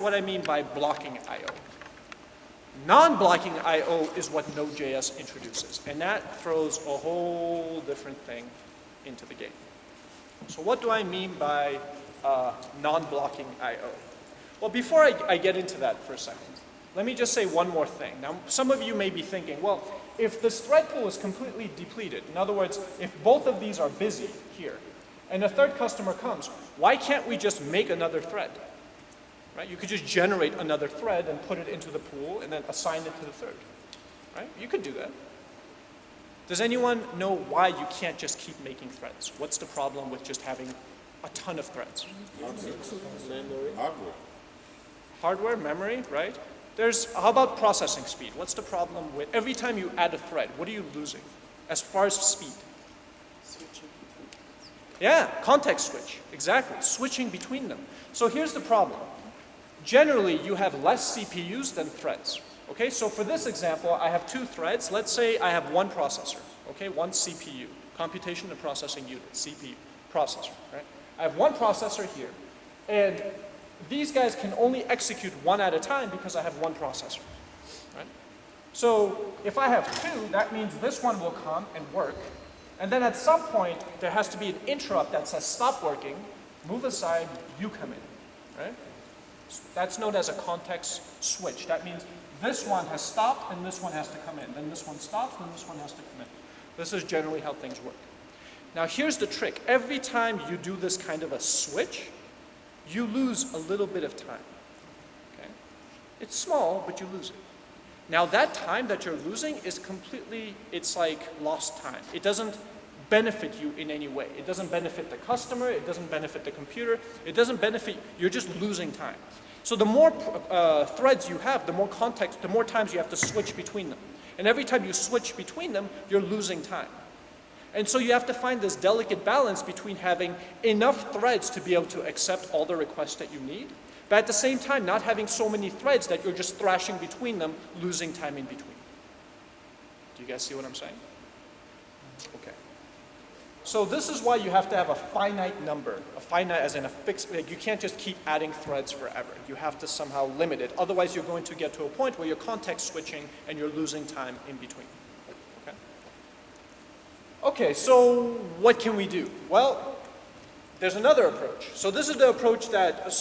what I mean by blocking I/O. Non-blocking I/O is what Node.js introduces, and that throws a whole different thing into the game. So what do I mean by non-blocking I/O? Well, before I get into that for a second, let me just say one more thing. Now, some of you may be thinking, well, if this thread pool is completely depleted, in other words, if both of these are busy here, and a third customer comes, why can't we just make another thread? Right? You could just generate another thread and put it into the pool and then assign it to the third. Right? You could do that. Does anyone know why you can't just keep making threads? What's the problem with just having a ton of threads? Memory. Hardware. Hardware, memory, right? How about processing speed? What's the problem with, every time you add a thread, what are you losing as far as speed? Switching. Yeah, context switch, exactly, switching between them. So here's the problem. Generally, you have less CPUs than threads. Okay, so for this example, I have two threads. Let's say I have one processor, okay, one CPU, computation and processing unit, CPU, processor, right? I have one processor here, and these guys can only execute one at a time because I have one processor, right? So if I have two, that means this one will come and work, and then at some point, there has to be an interrupt that says stop working, move aside, you come in, right? That's known as a context switch. That means this one has stopped and this one has to come in. Then this one stops and this one has to come in. This is generally how things work. Now here's the trick. Every time you do this kind of a switch, you lose a little bit of time. Okay? It's small, but you lose it. Now that time that you're losing is completely, it's like lost time. It doesn't benefit you in any way. It doesn't benefit the customer, it doesn't benefit the computer, it doesn't benefit, you're just losing time. So the more threads you have, the more context, the more times you have to switch between them. And every time you switch between them, you're losing time. And so you have to find this delicate balance between having enough threads to be able to accept all the requests that you need, but at the same time not having so many threads that you're just thrashing between them, losing time in between. Do you guys see what I'm saying? Okay. So this is why you have to have a finite number, a finite as in a fixed, like you can't just keep adding threads forever. You have to somehow limit it. Otherwise you're going to get to a point where you're context switching and you're losing time in between. Okay? Okay, so what can we do? Well, there's another approach. So this is the approach that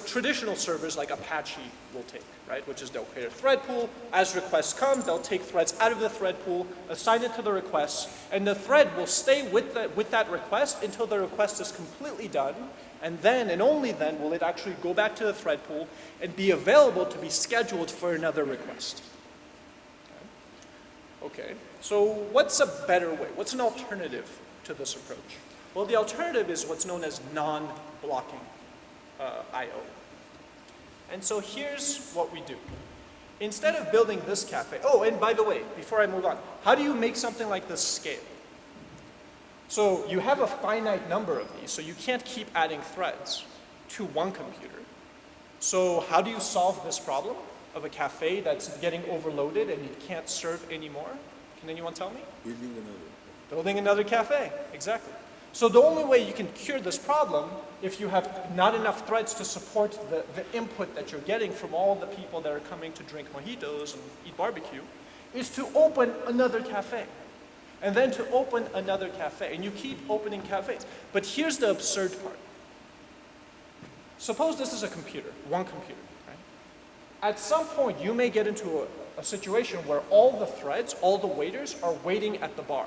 traditional servers like Apache will take, right? Which is they'll create a thread pool. As requests come, they'll take threads out of the thread pool, assign it to the request, and the thread will stay with that request until the request is completely done, and then and only then will it actually go back to the thread pool and be available to be scheduled for another request. Okay, so what's a better way? What's an alternative to this approach? Well, the alternative is what's known as non-blocking I/O. And so here's what we do. Instead of building this cafe, oh, and by the way, before I move on, how do you make something like this scale? So you have a finite number of these, so you can't keep adding threads to one computer. So how do you solve this problem of a cafe that's getting overloaded and it can't serve anymore? Can anyone tell me? Building another. Building another cafe, exactly. So the only way you can cure this problem, if you have not enough threads to support the input that you're getting from all the people that are coming to drink mojitos and eat barbecue, is to open another cafe. And then to open another cafe. And you keep opening cafes. But here's the absurd part. Suppose this is a computer, one computer. Right? At some point, you may get into a situation where all the threads, all the waiters are waiting at the bar.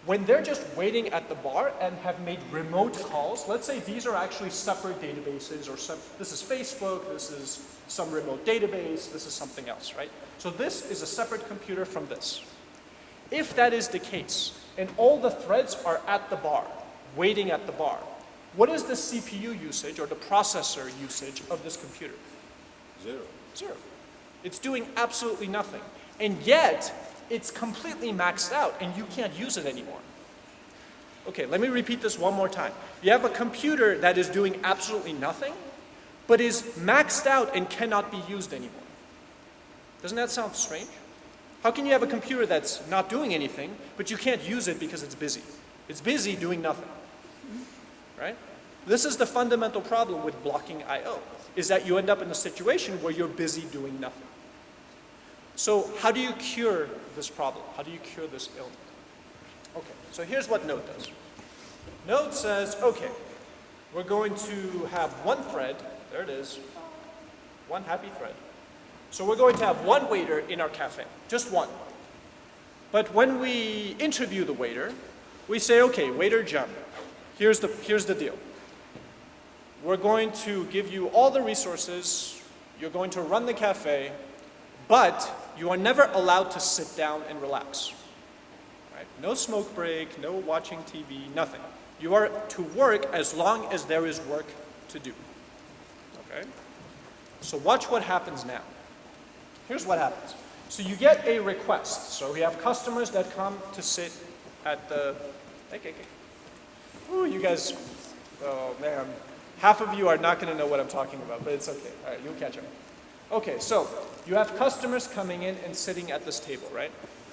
When they're just waiting at the bar and have made remote calls, let's say these are actually separate databases, or this is Facebook, this is some remote database, this is something else, right? So this is a separate computer from this. If that is the case, and all the threads are at the bar, waiting at the bar, what is the CPU usage or the processor usage of this computer? Zero. Zero. It's doing absolutely nothing. And yet, it's completely maxed out and you can't use it anymore. Okay, let me repeat this one more time. You have a computer that is doing absolutely nothing, but is maxed out and cannot be used anymore. Doesn't that sound strange? How can you have a computer that's not doing anything, but you can't use it because it's busy? It's busy doing nothing, right? This is the fundamental problem with blocking I/O. is that you end up in a situation where you're busy doing nothing. So how do you cure this problem? How do you cure this ailment? Okay, so here's what Node does. Node says, okay, we're going to have one thread, there it is, one happy thread. So we're going to have one waiter in our cafe, just one. But when we interview the waiter, we say, okay, waiter jump. Here's the deal. We're going to give you all the resources, you're going to run the cafe, but you are never allowed to sit down and relax. Right? No smoke break, no watching TV, nothing. You are to work as long as there is work to do. Okay? So watch what happens now. Here's what happens. So you get a request. So we have customers that come to sit at the... Okay. Ooh, you guys, oh man. Half of you are not going to know what I'm talking about, but it's okay. All right, you'll catch up. Okay, so you have customers coming in and sitting at this table, right?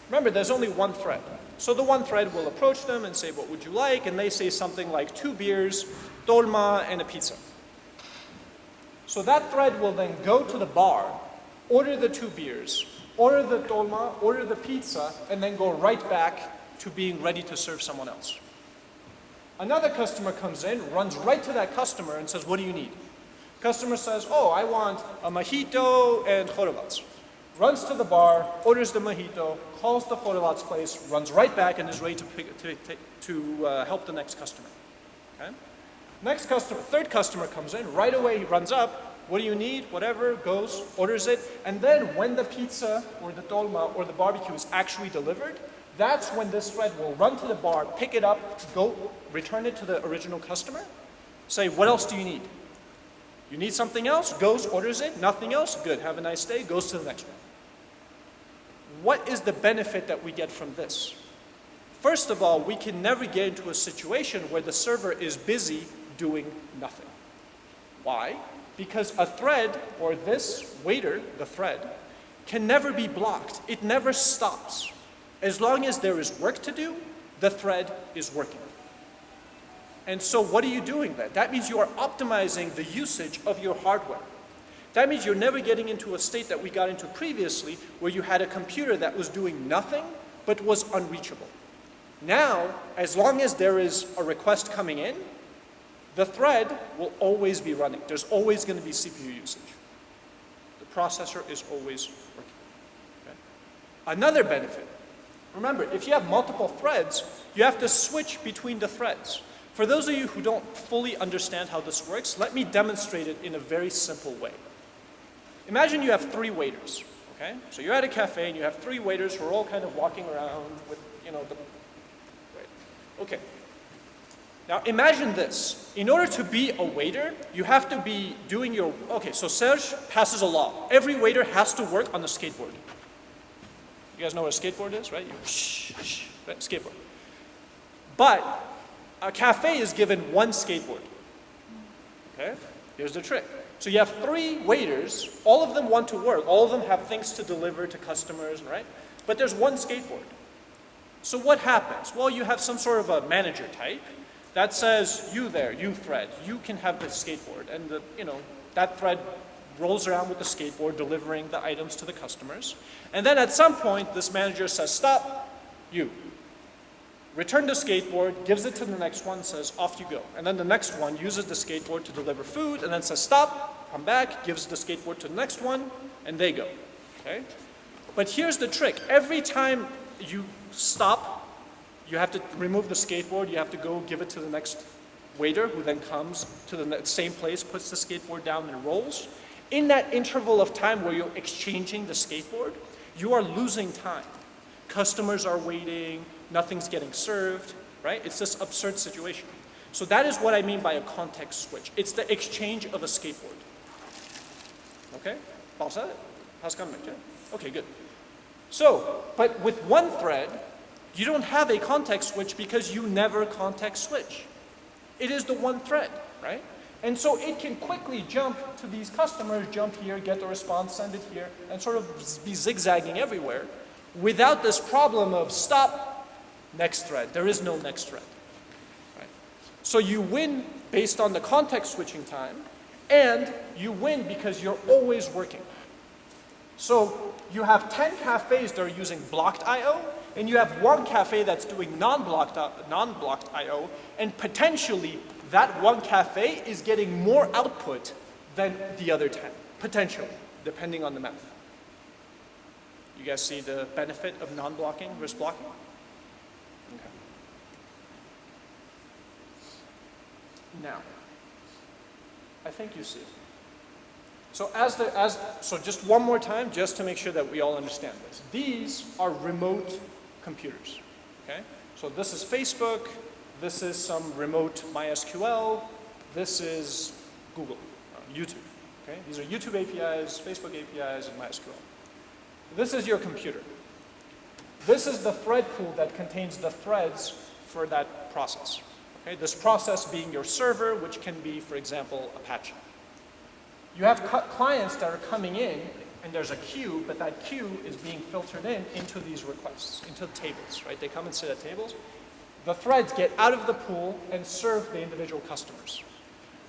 Remember, there's only one thread. So the one thread will approach them and say, what would you like? And they say something like 2 beers, dolma, and a pizza. So that thread will then go to the bar, order the 2 beers, order the dolma, order the pizza, and then go right back to being ready to serve someone else. Another customer comes in, runs right to that customer and says, what do you need? Customer says, oh, I want a mojito and chorobats. Runs to the bar, orders the mojito, calls the chorobats place, runs right back and is ready to help the next customer. Okay? Next customer, third customer comes in, right away he runs up, what do you need, whatever, goes, orders it, and then when the pizza or the dolma or the barbecue is actually delivered, that's when this thread will run to the bar, pick it up, go, return it to the original customer, say, what else do you need? You need something else? Goes, orders it, nothing else? Good, have a nice day, goes to the next one. What is the benefit that we get from this? First of all, we can never get into a situation where the server is busy doing nothing. Why? Because a thread, or this waiter, the thread, can never be blocked. It never stops. As long as there is work to do, the thread is working. And so what are you doing then? That means you are optimizing the usage of your hardware. That means you're never getting into a state that we got into previously where you had a computer that was doing nothing but was unreachable. Now, as long as there is a request coming in, the thread will always be running. There's always going to be CPU usage. The processor is always working. Okay? Another benefit. Remember, if you have multiple threads, you have to switch between the threads. For those of you who don't fully understand how this works, let me demonstrate it in a very simple way. Imagine you have 3 waiters, okay? So you're at a cafe and you have 3 waiters who are all kind of walking around with, okay. Now imagine this. In order to be a waiter, you have to be doing your, okay, so Serge passes a law. Every waiter has to work on a skateboard. You guys know what a skateboard is, right? Right, skateboard. But a cafe is given 1 skateboard. Okay? Here's the trick. So you have 3 waiters, all of them want to work, all of them have things to deliver to customers, right? But there's 1 skateboard. So what happens? Well, you have some sort of a manager type that says, you there, you thread, you can have the skateboard. And that thread rolls around with the skateboard, delivering the items to the customers. And then at some point, this manager says, stop, you. Return the skateboard, gives it to the next one, says, off you go. And then the next one uses the skateboard to deliver food, and then says, stop, come back, gives the skateboard to the next one, and they go. Okay? But here's the trick. Every time you stop, you have to remove the skateboard, you have to go give it to the next waiter, who then comes to the same place, puts the skateboard down and rolls. In that interval of time where you're exchanging the skateboard, you are losing time. Customers are waiting, nothing's getting served, right? It's this absurd situation. So that is what I mean by a context switch. It's the exchange of a skateboard. Okay? Okay, good. So, but with one thread, you don't have a context switch because you never context switch. It is the one thread, right? And so it can quickly jump to these customers, jump here, get the response, send it here, and sort of be zigzagging everywhere without this problem of stop, next thread. There is no next thread. Right? So you win based on the context switching time, And you win because you're always working. So you have 10 cafes that are using blocked I/O, and you have one cafe that's doing non-blocked I/O, and potentially that one cafe is getting more output than the other 10, potentially, depending on the math. You guys see the benefit of non-blocking versus blocking? Okay. Now, I think you see it. So so just one more time, just to make sure that we all understand this. These are remote computers, okay? So this is Facebook, this is some remote MySQL, this is Google, YouTube, okay? These are YouTube APIs, Facebook APIs, and MySQL. This is your computer. This is the thread pool that contains the threads for that process, okay? This process being your server, which can be, for example, Apache. You have clients that are coming in, and there's a queue, but that queue is being filtered into these requests, into tables, right? They come and sit at tables. The threads get out of the pool and serve the individual customers.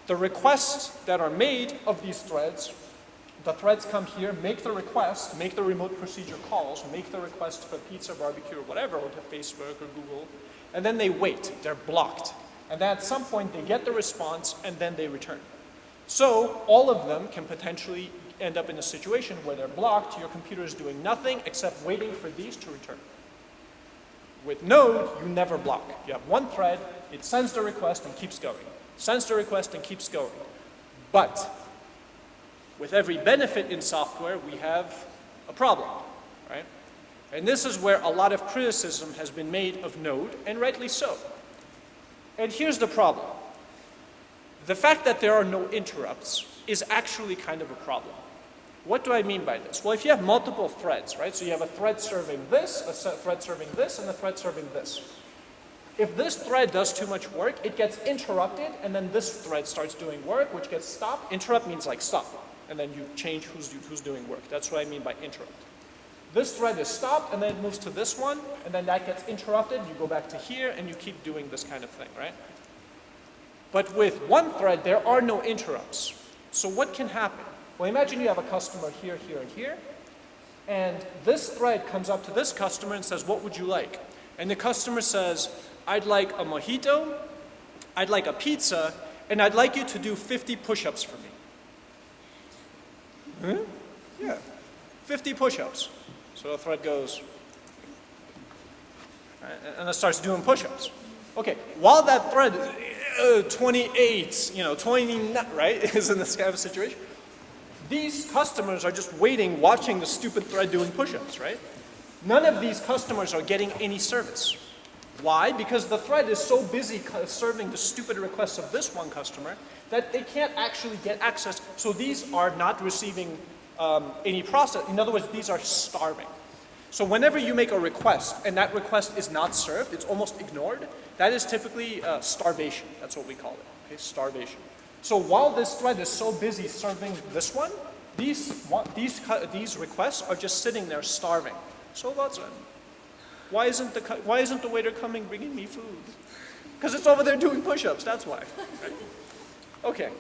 The requests that are made of these threads, the threads come here, make the request, make the remote procedure calls, make the request for pizza, barbecue, or whatever, or to Facebook or Google, and then they wait. They're blocked. And then at some point, they get the response, and then they return. So all of them can potentially end up in a situation where they're blocked, your computer is doing nothing except waiting for these to return. With Node, you never block. You have one thread, it sends the request and keeps going. Sends the request and keeps going. But with every benefit in software, we have a problem, right? And this is where a lot of criticism has been made of Node, and rightly so. And here's the problem. The fact that there are no interrupts is actually kind of a problem. What do I mean by this? Well, if you have multiple threads, right? So you have a thread serving this, a thread serving this, and a thread serving this. If this thread does too much work, it gets interrupted, and then this thread starts doing work, which gets stopped. Interrupt means like stop, and then you change who's doing work. That's what I mean by interrupt. This thread is stopped, and then it moves to this one, and then that gets interrupted. You go back to here, and you keep doing this kind of thing, right? But with one thread, there are no interrupts. So what can happen? Well, imagine you have a customer here, here, and here, and this thread comes up to this customer and says, what would you like? And the customer says, I'd like a mojito, I'd like a pizza, and I'd like you to do 50 push-ups for me. Huh? Yeah, 50 push-ups. So the thread goes, and it starts doing push-ups. Okay, while that thread, 28, 29, right, is in this kind of situation, these customers are just waiting, watching the stupid thread doing push-ups, right? None of these customers are getting any service. Why? Because the thread is so busy serving the stupid requests of this one customer that they can't actually get access. So these are not receiving any process. In other words, these are starving. So whenever you make a request and that request is not served, it's almost ignored, that is typically starvation. That's what we call it, okay, starvation. So while this thread is so busy serving this one, these requests are just sitting there starving. So what's it? Why isn't the waiter coming bringing me food? Because it's over there doing push-ups, that's why. Right? Okay,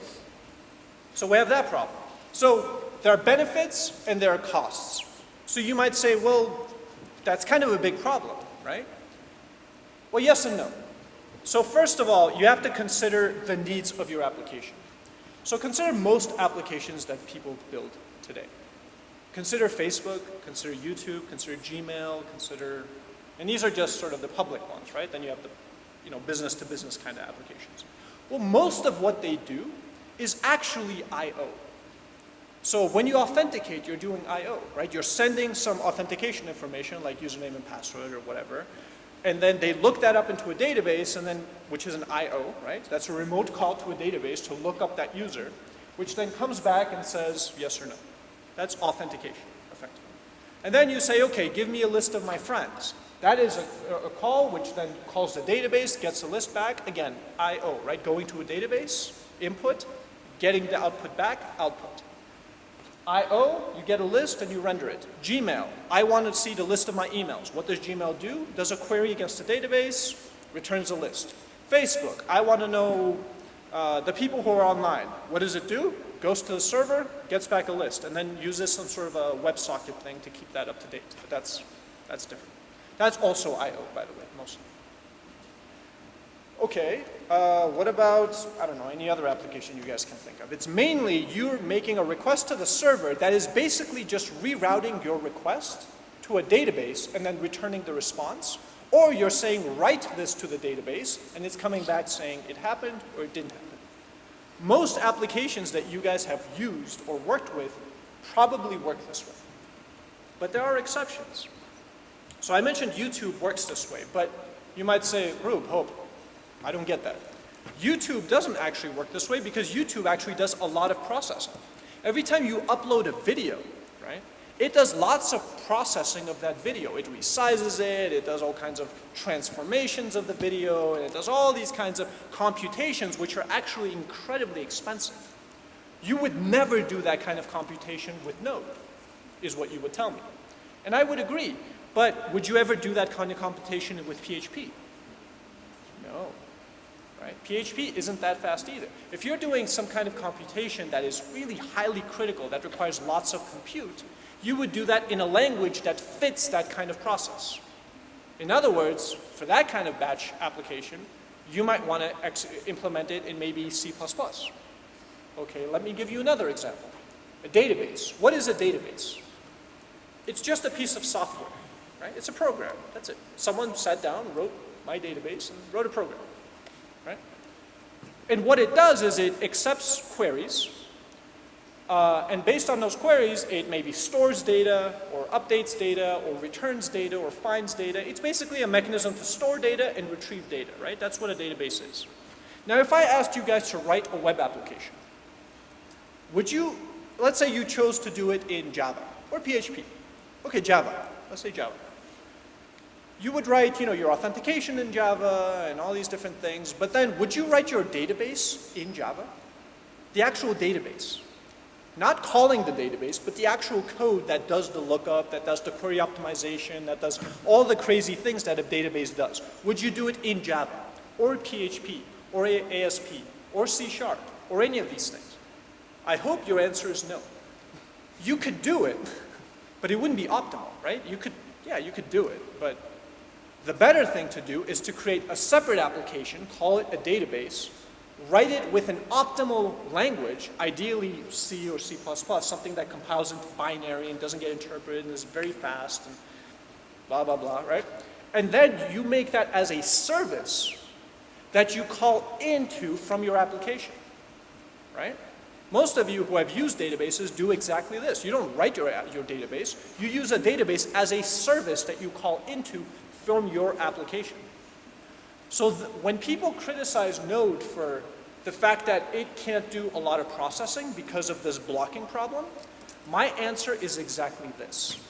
so we have that problem. So there are benefits and there are costs. So you might say, well, that's kind of a big problem, right? Well, yes and no. So first of all, you have to consider the needs of your application. So consider most applications that people build today. Consider Facebook, consider YouTube, consider Gmail, and these are just sort of the public ones, right? Then you have the, business-to-business kind of applications. Well, most of what they do is actually I/O. So when you authenticate, you're doing I/O, right? You're sending some authentication information like username and password or whatever, and then they look that up into a database, and then, which is an I/O, right? That's a remote call to a database to look up that user, which then comes back and says yes or no. That's authentication, effectively. And then you say, okay, give me a list of my friends. That is a call which then calls the database, gets a list back. Again, I/O, right? Going to a database, input, getting the output back, output. I/O, you get a list and you render it. Gmail, I want to see the list of my emails. What does Gmail do? Does a query against the database, returns a list. Facebook, I want to know the people who are online. What does it do? goes to the server, gets back a list, and then uses some sort of a WebSocket thing to keep that up to date. But that's different. That's also I/O, by the way, mostly. Okay, what about, I don't know, any other application you guys can think of? It's mainly you're making a request to the server that is basically just rerouting your request to a database and then returning the response. Or you're saying write this to the database and it's coming back saying it happened or it didn't happen. Most applications that you guys have used or worked with probably work this way. But there are exceptions. So I mentioned YouTube works this way, but you might say, Rube, Hope, I don't get that. YouTube doesn't actually work this way because YouTube actually does a lot of processing. Every time you upload a video, right, it does lots of processing of that video. It resizes it, it does all kinds of transformations of the video, and it does all these kinds of computations which are actually incredibly expensive. You would never do that kind of computation with Node, is what you would tell me. And I would agree, but would you ever do that kind of computation with PHP? No. Right? PHP isn't that fast either. If you're doing some kind of computation that is really highly critical, that requires lots of compute, you would do that in a language that fits that kind of process. In other words, for that kind of batch application, you might want to implement it in maybe C++. Okay, let me give you another example. A database. What is a database? It's just a piece of software, right? It's a program, that's it. Someone sat down, wrote my database, and wrote a program, right? And what it does is it accepts queries, and based on those queries, it maybe stores data, or updates data, or returns data, or finds data. It's basically a mechanism to store data and retrieve data, right? That's what a database is. Now, if I asked you guys to write a web application, would you, let's say you chose to do it in Java, or PHP. Okay, Java, let's say Java. You would write, your authentication in Java and all these different things, but then would you write your database in Java? The actual database. Not calling the database, but the actual code that does the lookup, that does the query optimization, that does all the crazy things that a database does. Would you do it in Java, or PHP, or ASP, or C#, or any of these things? I hope your answer is no. You could do it, but it wouldn't be optimal, right? You could do it, but the better thing to do is to create a separate application, call it a database, write it with an optimal language, ideally C or C++, something that compiles into binary and doesn't get interpreted and is very fast and blah, blah, blah, right? And then you make that as a service that you call into from your application, right? Most of you who have used databases do exactly this. You don't write your database. You use a database as a service that you call into from your application. So when people criticize Node for the fact that it can't do a lot of processing because of this blocking problem, my answer is exactly this.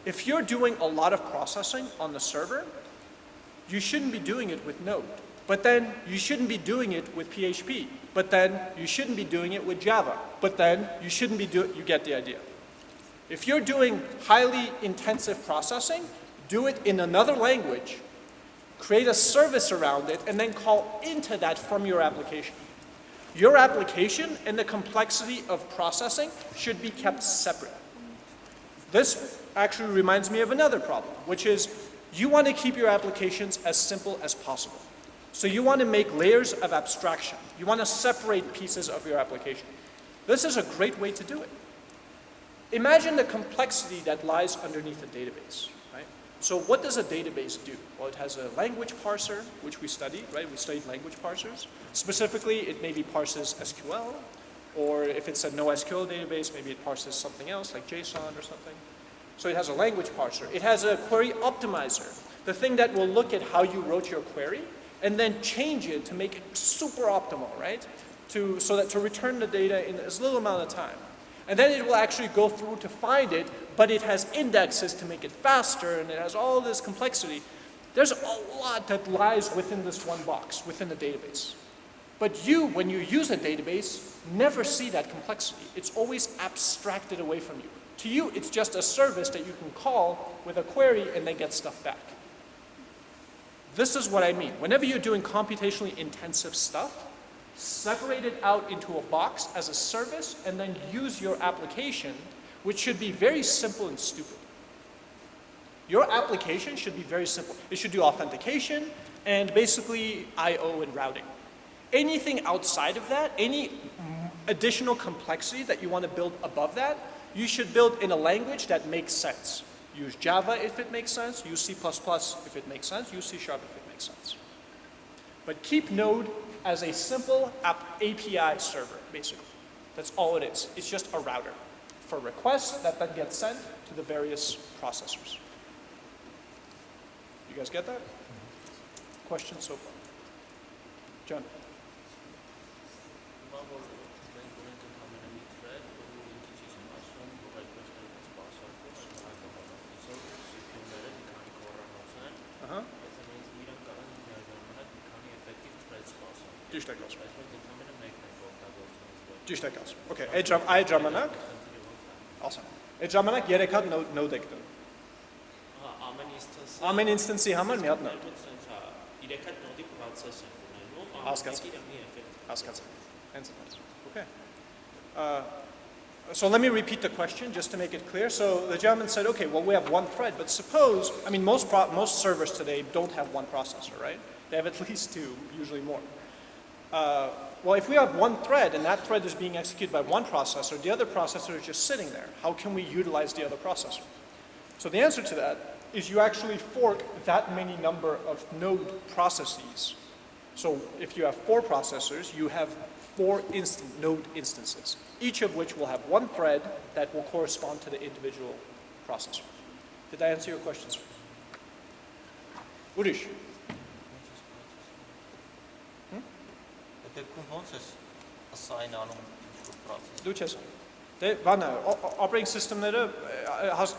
If you're doing a lot of processing on the server, you shouldn't be doing it with Node. But then you shouldn't be doing it with PHP. But then you shouldn't be doing it with Java. But then you shouldn't be doing, you get the idea. If you're doing highly intensive processing, do it in another language, create a service around it, and then call into that from your application. Your application and the complexity of processing should be kept separate. This actually reminds me of another problem, which is you want to keep your applications as simple as possible. So you want to make layers of abstraction. You want to separate pieces of your application. This is a great way to do it. Imagine the complexity that lies underneath a database, right? So what does a database do? Well, it has a language parser, which we studied, right? We studied language parsers. Specifically, it maybe parses SQL, or if it's a NoSQL database, maybe it parses something else, like JSON or something. So it has a language parser. It has a query optimizer, the thing that will look at how you wrote your query, and then change it to make it super optimal, right? So that to return the data in as little amount of time. And then it will actually go through to find it, but it has indexes to make it faster, and it has all this complexity. There's a lot that lies within this one box, within the database. But you, when you use a database, never see that complexity. It's always abstracted away from you. To you, it's just a service that you can call with a query and then get stuff back. This is what I mean. Whenever you're doing computationally intensive stuff, separate it out into a box as a service, and then use your application, which should be very simple and stupid. Your application should be very simple. It should do authentication and basically I/O and routing. Anything outside of that, any additional complexity that you want to build above that, you should build in a language that makes sense. Use Java if it makes sense, use C++ if it makes sense, use C# if it makes sense. But keep Node as a simple API server, basically. That's all it is. It's just a router for requests that then get sent to the various processors. You guys get that? Questions so far? John? Ճիշտ եք ասում։ Okay, այդ ժամանակ Awesome. Այդ ժամանակ 3 հատ node եք դնում։ Ամեն instance-ի համար մի հատ node։ 3 հատ node-ի process են ունենում, Հասկացա։ Հենց այդպես։ Okay. So let me repeat the question just to make it clear. So the gentleman said, okay, well, we have one thread, but suppose, I mean, most servers today don't have one processor, right? They have at least two, usually more. Well, if we have one thread and that thread is being executed by one processor, the other processor is just sitting there. How can we utilize the other processor? So the answer to that is you actually fork that many number of node processes. So if you have 4 processors, you have 4 node instances, each of which will have one thread that will correspond to the individual processor. Did I answer your questions? Urish? Դու չես։ Դե բանը operating system-ները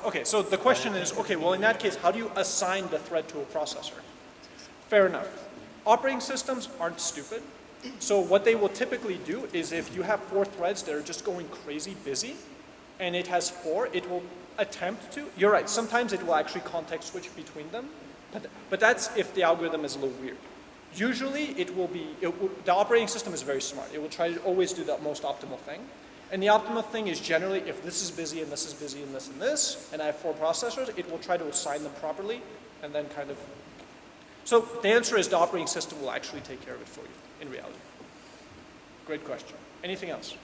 okay, so the question is, okay, well in that case, how do you assign the thread to a processor? Fair enough. Operating systems aren't stupid. So what they will typically do is if you have 4 threads that are just going crazy busy, and it has 4, it will attempt to, you're right, sometimes it will actually context switch between them, but that's if the algorithm is a little weird. Usually the operating system is very smart. It will try to always do the most optimal thing. And the optimal thing is generally if this is busy and this is busy and this, and I have 4 processors, it will try to assign them properly and then kind of. So the answer is the operating system will actually take care of it for you in reality. Great question. Anything else?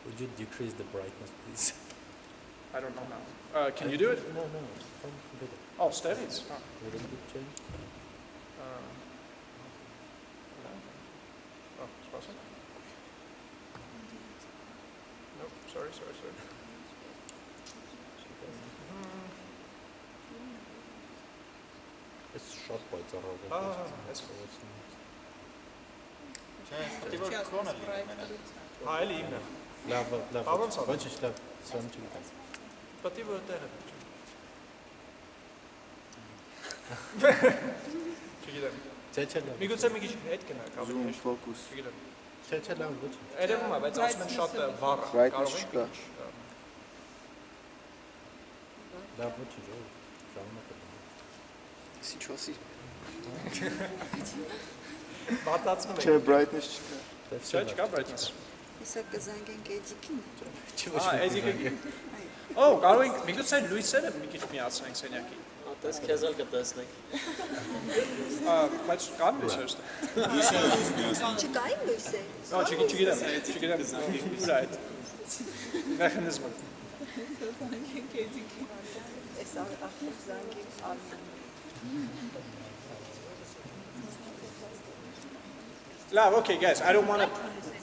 Would you decrease the brightness, please? I don't know now. Can you do it? No, from computer. Oh, studies. Oh. Wouldn't it change? Nope, sorry. It's short by ծառայողը։ That's cool. Հա, էլի իմն է։ Լավ։ Ոչ, լավ, սրան չգիտեմ։ Պատի որտեղ է։ Չգիտեմ։ Չէ, լավ։ Միգուցե մի քիչ հետ գնա, կարող է։ Focus. Չգիտեմ։ Չէ, լավ, ոչ։ Երևում է, բայց ասում են շատ վառ է, կարող է մի քիչ։ Լավ, ոչ, ժամանակը։ Сейчас. Բարտացնում է։ Չէ, brightness չկա։ Չէ, չկա brightness։ Իսա կզանգենք Էդիկին։ Էզիկը։ Օ, կարող ենք միգուցե լույսերը մի քիչ միացնենք սենյակի։ Տես քեզ էլ կտեսնենք։ Բայց կան լույսեր։ Չկային լույսեր։ Օ, չգիտեմ։ Ուր է այդ մեխանիզմը։ Էսա արդեն զանգի արմեն։ Love, okay, guys, I don't want to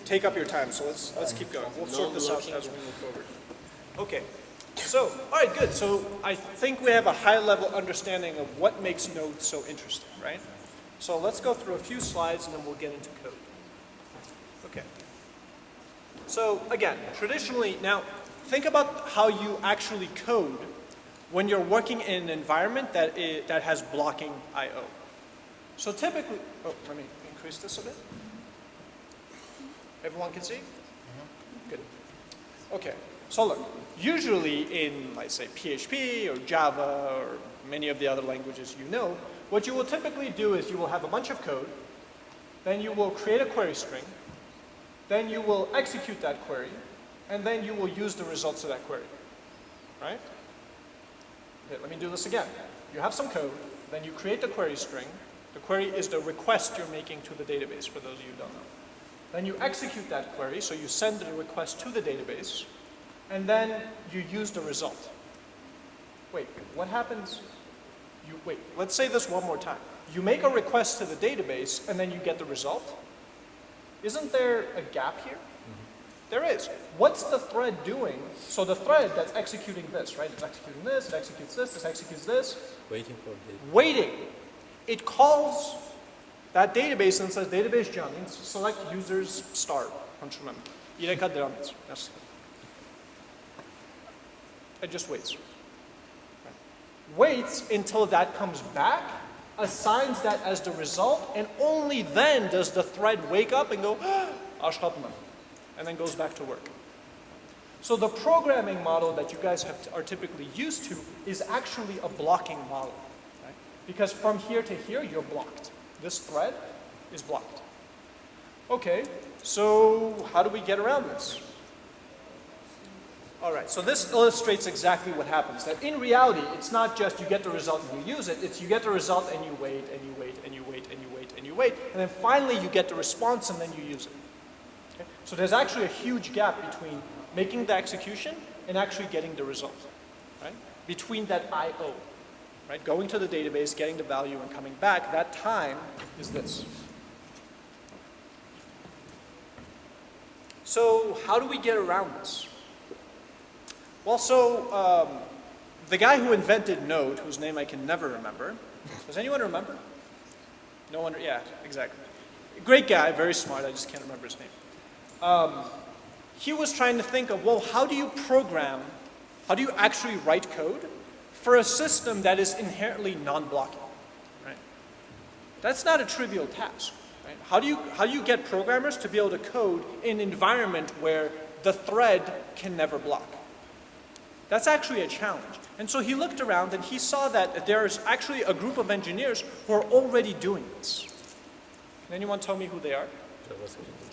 take up your time, so let's keep going. We'll sort this out as we move forward. Okay, so, all right, good. So I think we have a high-level understanding of what makes Node so interesting, right? So let's go through a few slides, and then we'll get into code. Okay. So again, traditionally, now think about how you actually code when you're working in an environment that has blocking I/O. So typically, let me increase this a bit. Everyone can see? Good. Okay, so look, usually in, let's say, PHP or Java or many of the other languages you know, what you will typically do is you will have a bunch of code, then you will create a query string, then you will execute that query, and then you will use the results of that query, right? Okay, let me do this again. You have some code, then you create the query string. The query is the request you're making to the database, for those of you who don't know. Then you execute that query, so you send the request to the database, and then you use the result. Wait, what happens? Wait, let's say this one more time. You make a request to the database, and then you get the result. Isn't there a gap here? There is. What's the thread doing? So the thread that's executing this, right? It's executing this, it executes this, it executes this. Waiting for the Waiting. It calls that database and says, database Johnny, select users star. It just waits. Waits until that comes back, assigns that as the result, and only then does the thread wake up and go, and then goes back to work. So the programming model that you guys are typically used to is actually a blocking model, right? Because from here to here, you're blocked. This thread is blocked. Okay, so how do we get around this? All right, so this illustrates exactly what happens. That in reality, it's not just you get the result and you use it. It's you get the result and you wait and you wait and you wait and you wait and you wait. And then finally you get the response and then you use it. Okay? So there's actually a huge gap between making the execution and actually getting the result. Right? Between that I/O. Right? Going to the database, getting the value and coming back, that time is this. So how do we get around this? Well, so the guy who invented Node, whose name I can never remember, does anyone remember? No one, yeah, exactly. Great guy, very smart, I just can't remember his name. He was trying to think of, well, how do you program, how do you actually write code for a system that is inherently non-blocking, right? That's not a trivial task, right? How do you get programmers to be able to code in an environment where the thread can never block? That's actually a challenge. And so he looked around and he saw that there's actually a group of engineers who are already doing this. Can anyone tell me who they are?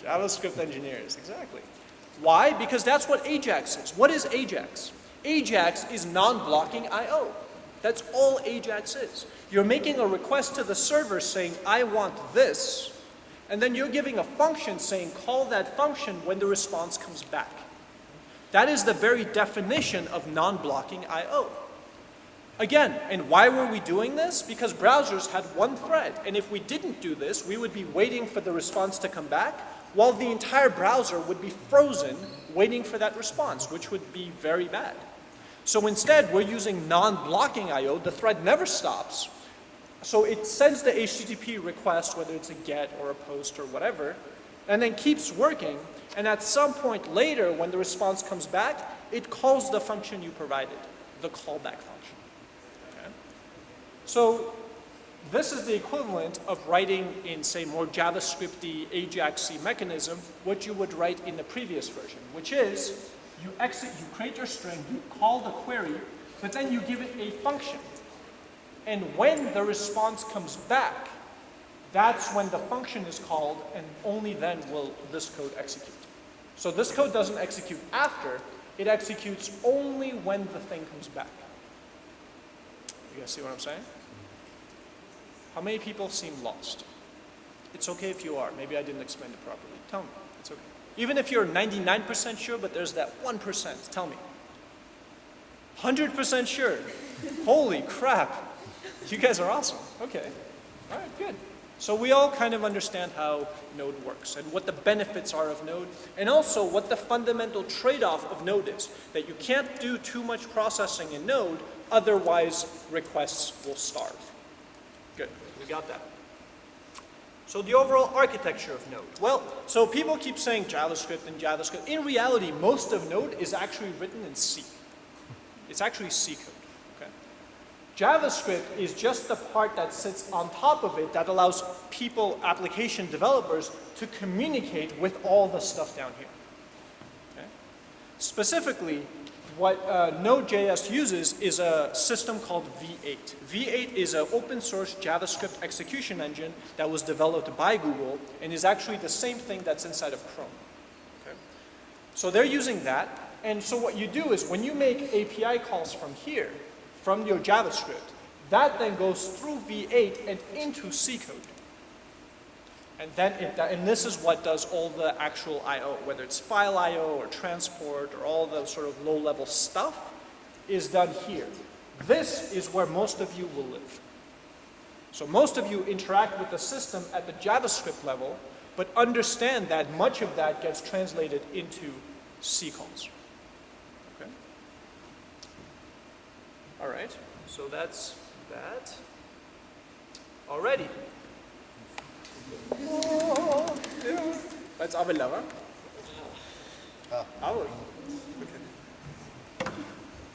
JavaScript engineers, exactly. Why? Because that's what Ajax is. What is Ajax? Ajax is non-blocking I/O. That's all Ajax is. You're making a request to the server saying, I want this, and then you're giving a function saying, call that function when the response comes back. That is the very definition of non-blocking I/O. Again, and why were we doing this? Because browsers had one thread, and if we didn't do this, we would be waiting for the response to come back, while the entire browser would be frozen waiting for that response, which would be very bad. So instead, we're using non-blocking I/O. The thread never stops. So it sends the HTTP request, whether it's a GET or a POST or whatever, and then keeps working. And at some point later, when the response comes back, it calls the function you provided, the callback function. Okay? So this is the equivalent of writing in, say, more JavaScript-y, Ajax-y mechanism, what you would write in the previous version, which is you create your string, you call the query, but then you give it a function. And when the response comes back, that's when the function is called, and only then will this code execute. So this code doesn't execute after, it executes only when the thing comes back. You guys see what I'm saying? How many people seem lost? It's okay if you are. Maybe I didn't explain it properly. Tell me. It's okay. Even if you're 99% sure, but there's that 1%, tell me. 100% sure. Holy crap. You guys are awesome. Okay. All right, good. So we all kind of understand how Node works and what the benefits are of Node, and also what the fundamental trade-off of Node is, that you can't do too much processing in Node, otherwise requests will starve. Good, we got that. So the overall architecture of Node. Well, so people keep saying JavaScript and JavaScript. In reality, most of Node is actually written in C. It's actually C code. JavaScript is just the part that sits on top of it that allows people, application developers, to communicate with all the stuff down here. Okay? Specifically, what Node.js uses is a system called V8. V8 is an open source JavaScript execution engine that was developed by Google and is actually the same thing that's inside of Chrome. So they're using that. And so what you do is when you make API calls from here, from your JavaScript, that then goes through V8 and into C code. And then and this is what does all the actual I/O, whether it's file I/O or transport or all the sort of low-level stuff is done here. This is where most of you will live. So most of you interact with the system at the JavaScript level, but understand that much of that gets translated into C calls. Okay? All right, so that's that. Alrighty. That's aber lover. Our.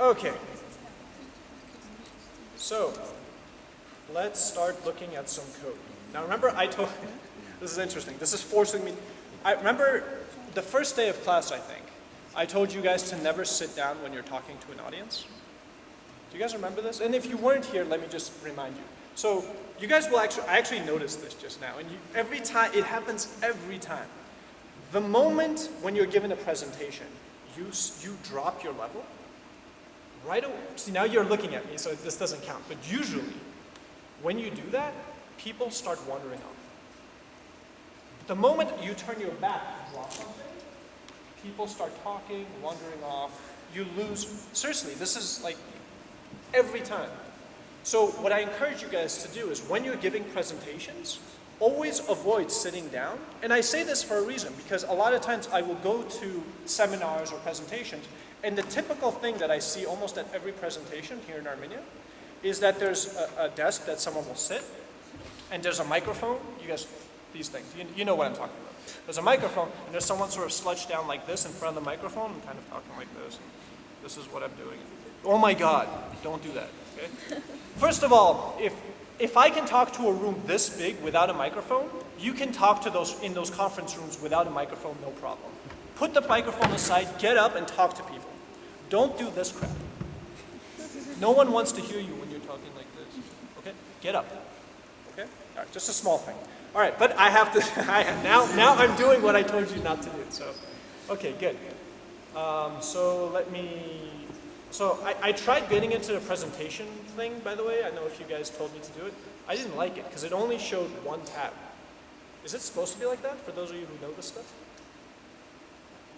Okay. So, let's start looking at some code. Now remember I told, this is interesting, this is forcing me, I remember the first day of class I think, I told you guys to never sit down when you're talking to an audience. Do you guys remember this? And if you weren't here, let me just remind you. So, you guys will actually, I actually noticed this just now, and every time, it happens every time. The moment when you're given a presentation, you drop your level, right away. See, now you're looking at me, so this doesn't count, but usually, when you do that, people start wandering off. The moment you turn your back and drop something, people start talking, wandering off, you lose, seriously, this is like every time. So what I encourage you guys to do is when you're giving presentations, always avoid sitting down. And I say this for a reason, because a lot of times I will go to seminars or presentations, and the typical thing that I see almost at every presentation here in Armenia is that there's a desk that someone will sit, and there's a microphone. You guys, these things, you know what I'm talking about. There's a microphone, and there's someone sort of slouched down like this in front of the microphone, and kind of talking like this. And this is what I'm doing. Oh my God, don't do that, okay? First of all, if I can talk to a room this big without a microphone, you can talk to those in those conference rooms without a microphone, no problem. Put the microphone aside, get up and talk to people. Don't do this crap. No one wants to hear you when you're talking like this, okay? Get up, okay? All right, just a small thing. All right, but I have to, now I'm doing what I told you not to do, so, okay, good. So I tried getting into the presentation thing, by the way. I know if you guys told me to do it. I didn't like it, because it only showed one tab. Is it supposed to be like that, for those of you who know this stuff?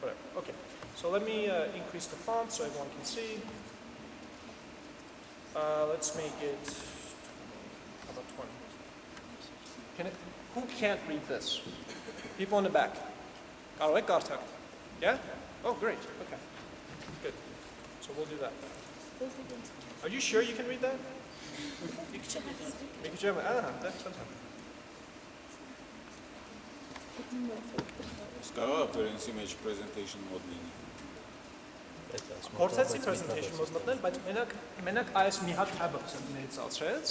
Whatever, okay. So let me increase the font so everyone can see. Let's make it, how about 20? Who can't read this? People in the back. Yeah? Oh, great, okay. Good. So we'll do that. Are you sure you can read that? That's fantastic. Скоро перенесем presentation mode. Փորձեցի presentation mode մտնել, բայց մենակ այս մի հատ tab-ը ներկայացրեց,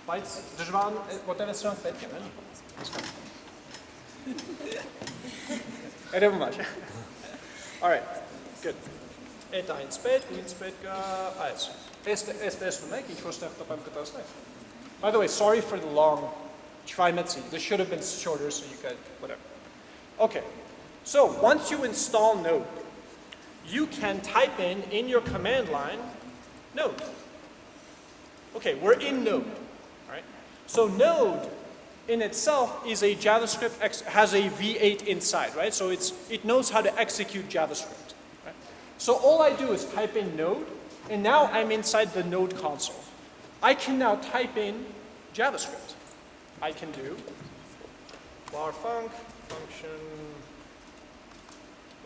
բայց դժվար որտեղ է սրանք պետք են, էլի։ Erem var. All right, good. Eta inch պետք է այս։ Այս տեսնում եք, ինչ որ ստեղ տպեմ կտասնեք։ By the way, sorry for the long trimetsy. This should have been shorter so you could, whatever. Okay, so once you install Node, you can type in your command line, Node. Okay, we're in Node, all right? So Node in itself is a JavaScript, has a V8 inside, right? So it knows how to execute JavaScript, right? So all I do is type in Node, and now I'm inside the Node console. I can now type in JavaScript. I can do var function,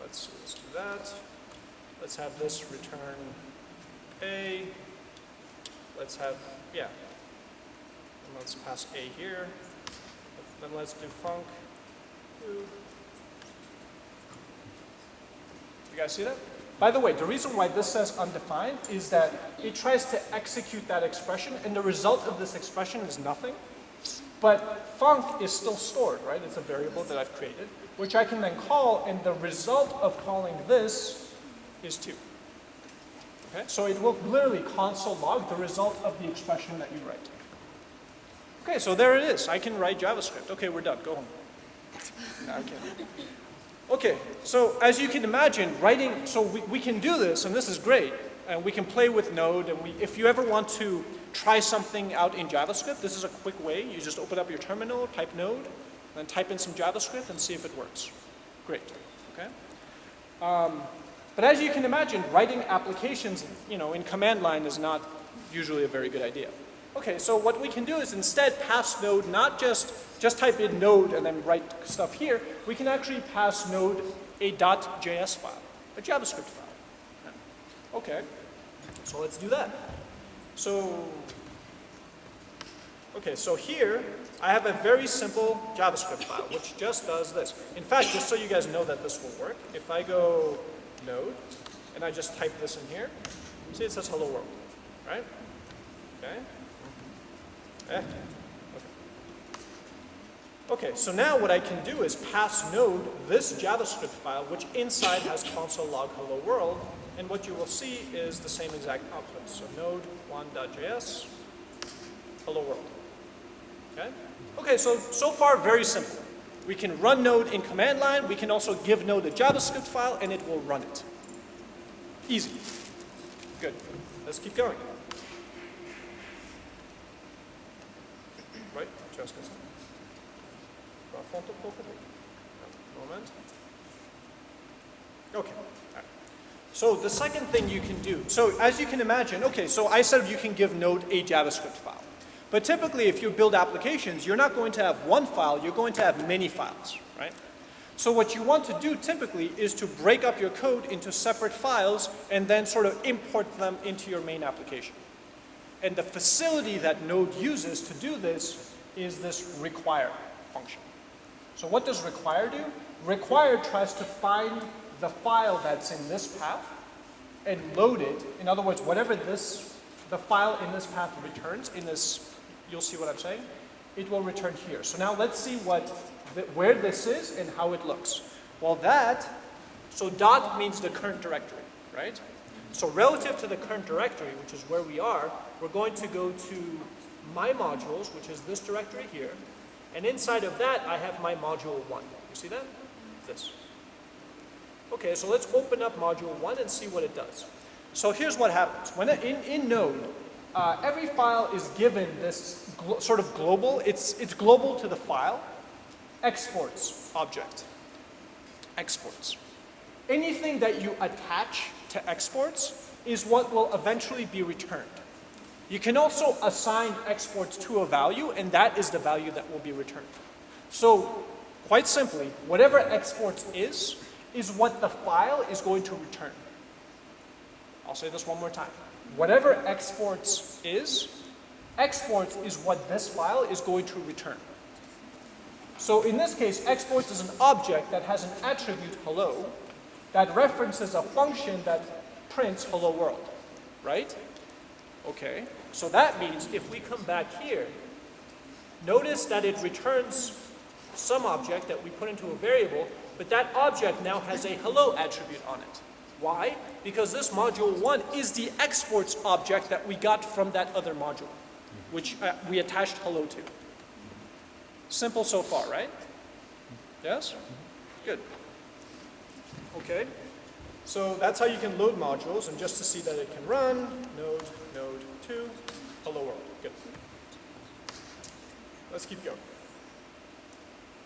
let's do that. Let's have this return A. Let's have, yeah. And let's pass A here. Then let's do func. You guys see that? By the way, the reason why this says undefined is that it tries to execute that expression, and the result of this expression is nothing. But func is still stored, right? It's a variable that I've created, which I can then call, and the result of calling this is 2. Okay? So it will literally console log the result of the expression that you write. Okay, so there it is. I can write JavaScript. Okay, we're done. Go home. No, I'm kidding. Okay, so as you can imagine, so we can do this, and this is great, and we can play with Node, and if you ever want to try something out in JavaScript, this is a quick way. You just open up your terminal, type Node, then type in some JavaScript and see if it works. Great, okay? But as you can imagine, writing applications, in command line is not usually a very good idea. Okay, so what we can do is instead pass Node, not just type in Node and then write stuff here. We can actually pass Node a .js file, a JavaScript file. Okay, so let's do that. Okay, so here I have a very simple JavaScript file which just does this. In fact, just so you guys know that this will work, if I go Node and I just type this in here, see it says hello world, right? Okay. Okay. Okay, so now what I can do is pass Node this JavaScript file, which inside has console log hello world, and what you will see is the same exact output. So node 1.js hello world. Okay? Okay, so far very simple. We can run Node in command line. We can also give Node a JavaScript file, and it will run it. Easy. Good. Let's keep going. Right? Just a second. Moment. Okay. Right. So the second thing you can do, so as you can imagine, okay, so I said you can give Node a JavaScript file. But typically if you build applications, you're not going to have one file, you're going to have many files, right? So what you want to do typically is to break up your code into separate files and then sort of import them into your main application. And the facility that Node uses to do this is this require function. So what does require do? Require tries to find the file that's in this path and load it. In other words, whatever the file in this path returns, you'll see what I'm saying, it will return here. So now let's see where this is and how it looks. Well so dot means the current directory, right? So relative to the current directory, which is where we are, we're going to go to my modules, which is this directory here. And inside of that, I have my module 1. You see that? This. Okay, so let's open up module 1 and see what it does. So here's what happens. When in Node, every file is given this sort of global, it's global to the file, exports object. Exports. Anything that you attach to exports is what will eventually be returned. You can also assign exports to a value, and that is the value that will be returned. So, quite simply, whatever exports is what the file is going to return. I'll say this one more time. Whatever exports is what this file is going to return. So in this case, exports is an object that has an attribute hello that references a function that prints hello world, right? Okay, so that means if we come back here, notice that it returns some object that we put into a variable, but that object now has a hello attribute on it. Why? Because this module 1 is the exports object that we got from that other module, which we attached hello to. Simple so far, right? Yes? Good. Okay. So that's how you can load modules, and just to see that it can run, node 2, hello world. Good. Let's keep going.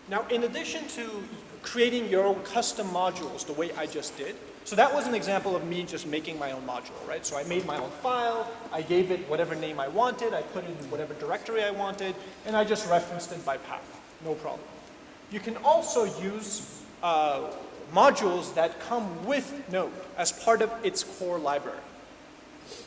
Now, in addition to creating your own custom modules the way I just did, so that was an example of me just making my own module, right? So I made my own file, I gave it whatever name I wanted, I put it in whatever directory I wanted, and I just referenced it by path. No problem. You can also use modules that come with Node as part of its core library.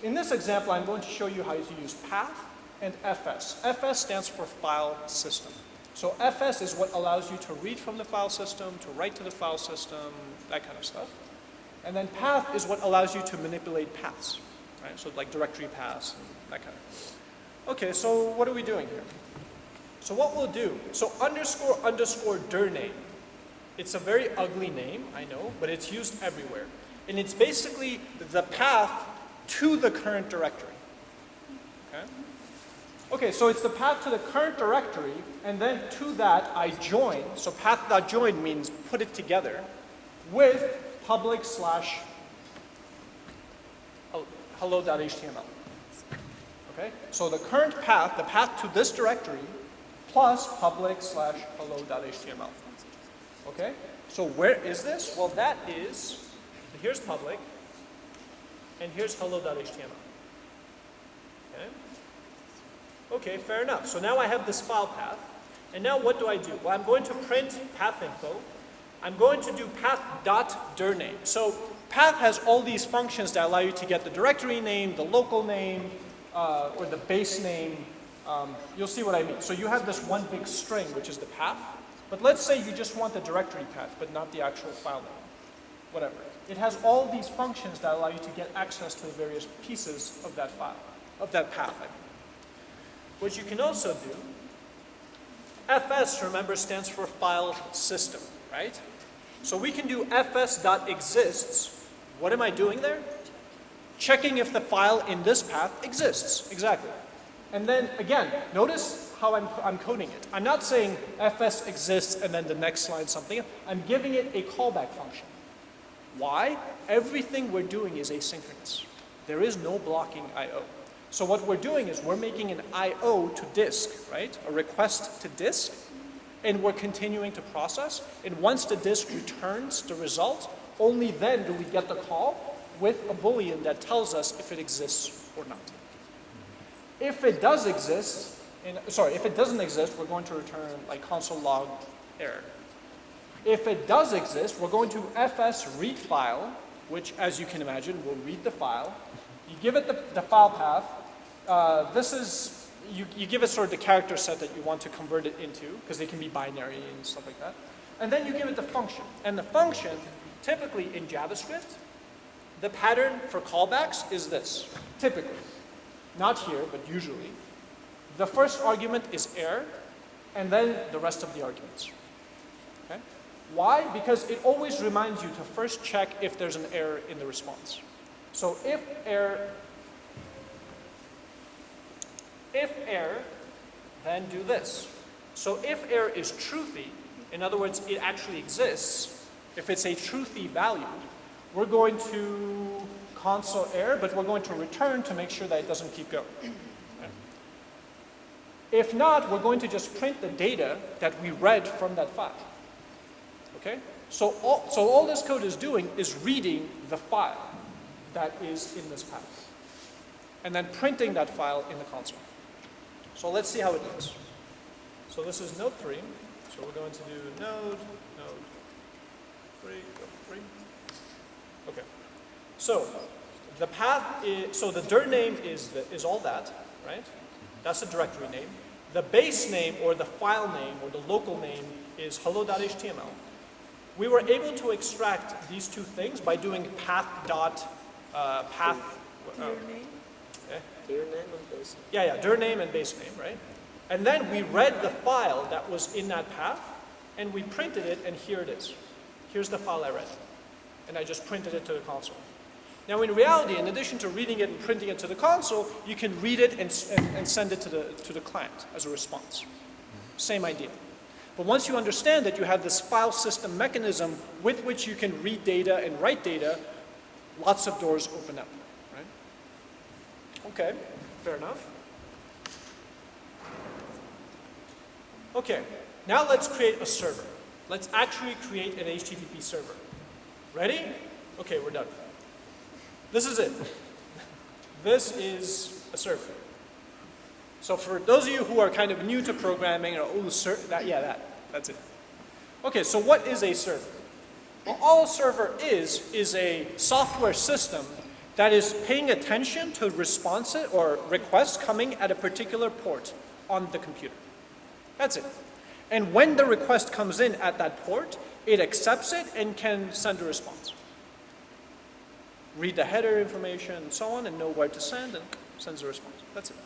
In this example, I'm going to show you how to use path and fs. Fs stands for file system. So fs is what allows you to read from the file system, to write to the file system, that kind of stuff. And then path is what allows you to manipulate paths, right? So like directory paths and that kind of thing. Okay, so what are we doing here? So what we'll do, so __ name. It's a very ugly name, I know, but it's used everywhere. And it's basically the path to the current directory. Okay? Okay, so it's the path to the current directory, and then to that I join. So path.join means put it together. with public slash hello.html. Okay? So the current path, the path to this directory, plus public slash hello.html. Okay? So where is this? Well, that is, here's public, and here's hello.html. Okay? Okay, fair enough. So now I have this file path, and now what do I do? Well, I'm going to print path info. I'm going to do path.dirname. So path has all these functions that allow you to get the directory name, the local name, or the base name. You'll see what I mean. So you have this one big string, which is the path. But let's say you just want the directory path, but not the actual file name. Whatever. It has all these functions that allow you to get access to the various pieces of that file, of that path. I mean. What you can also do, FS, remember, stands for file system, right? So we can do fs.exists. What am I doing there? Checking if the file in this path exists. Exactly. And then, again, notice how I'm coding it. I'm not saying fs exists and then the next line something else. I'm giving it a callback function. Why? Everything we're doing is asynchronous. There is no blocking I/O. So what we're doing is we're making an I/O to disk, right? A request to disk, and we're continuing to process. And once the disk returns the result, only then do we get the call with a boolean that tells us if it exists or not. If it does exist, if it doesn't exist, we're going to return like console log error. If it does exist, we're going to fs read file, which, as you can imagine, will read the file. You give it the file path. You give it sort of the character set that you want to convert it into, because they can be binary and stuff like that. And then you give it the function. And the function, typically in JavaScript, the pattern for callbacks is this, typically. Not here, but usually. The first argument is error, and then the rest of the arguments. Okay? Why? Because it always reminds you to first check if there's an error in the response. So if error, then do this. So if error is truthy, in other words, it actually exists, if it's a truthy value, we're going to console error, but we're going to return to make sure that it doesn't keep going. Okay. If not, we're going to just print the data that we read from that file. Okay? So all this code is doing is reading the file that is in this path, and then printing that file in the console. So let's see how it looks. So this is node 3. So we're going to do node 3, 3. Okay. So the path is, so the dir name is all that, right? That's the directory name. The base name or the file name or the local name is hello.html. We were able to extract these two things by doing path. Dir name and base name. Yeah, dir name and base name, right? And then we read the file that was in that path, and we printed it, and here it is. Here's the file I read. And I just printed it to the console. Now in reality, in addition to reading it and printing it to the console, you can read it and send it to the client as a response. Same idea. But once you understand that you have this file system mechanism with which you can read data and write data, lots of doors open up, right? Okay, fair enough. Okay, now let's create a server. Let's actually create an HTTP server. Ready? Okay, we're done. This is it. This is a server. So for those of you who are kind of new to programming, or that's it. Okay, so what is a server? Well, all a server is a software system that is paying attention to responses or requests coming at a particular port on the computer. That's it. And when the request comes in at that port, it accepts it and can send a response. Read the header information and so on and know where to send and sends a response. That's it.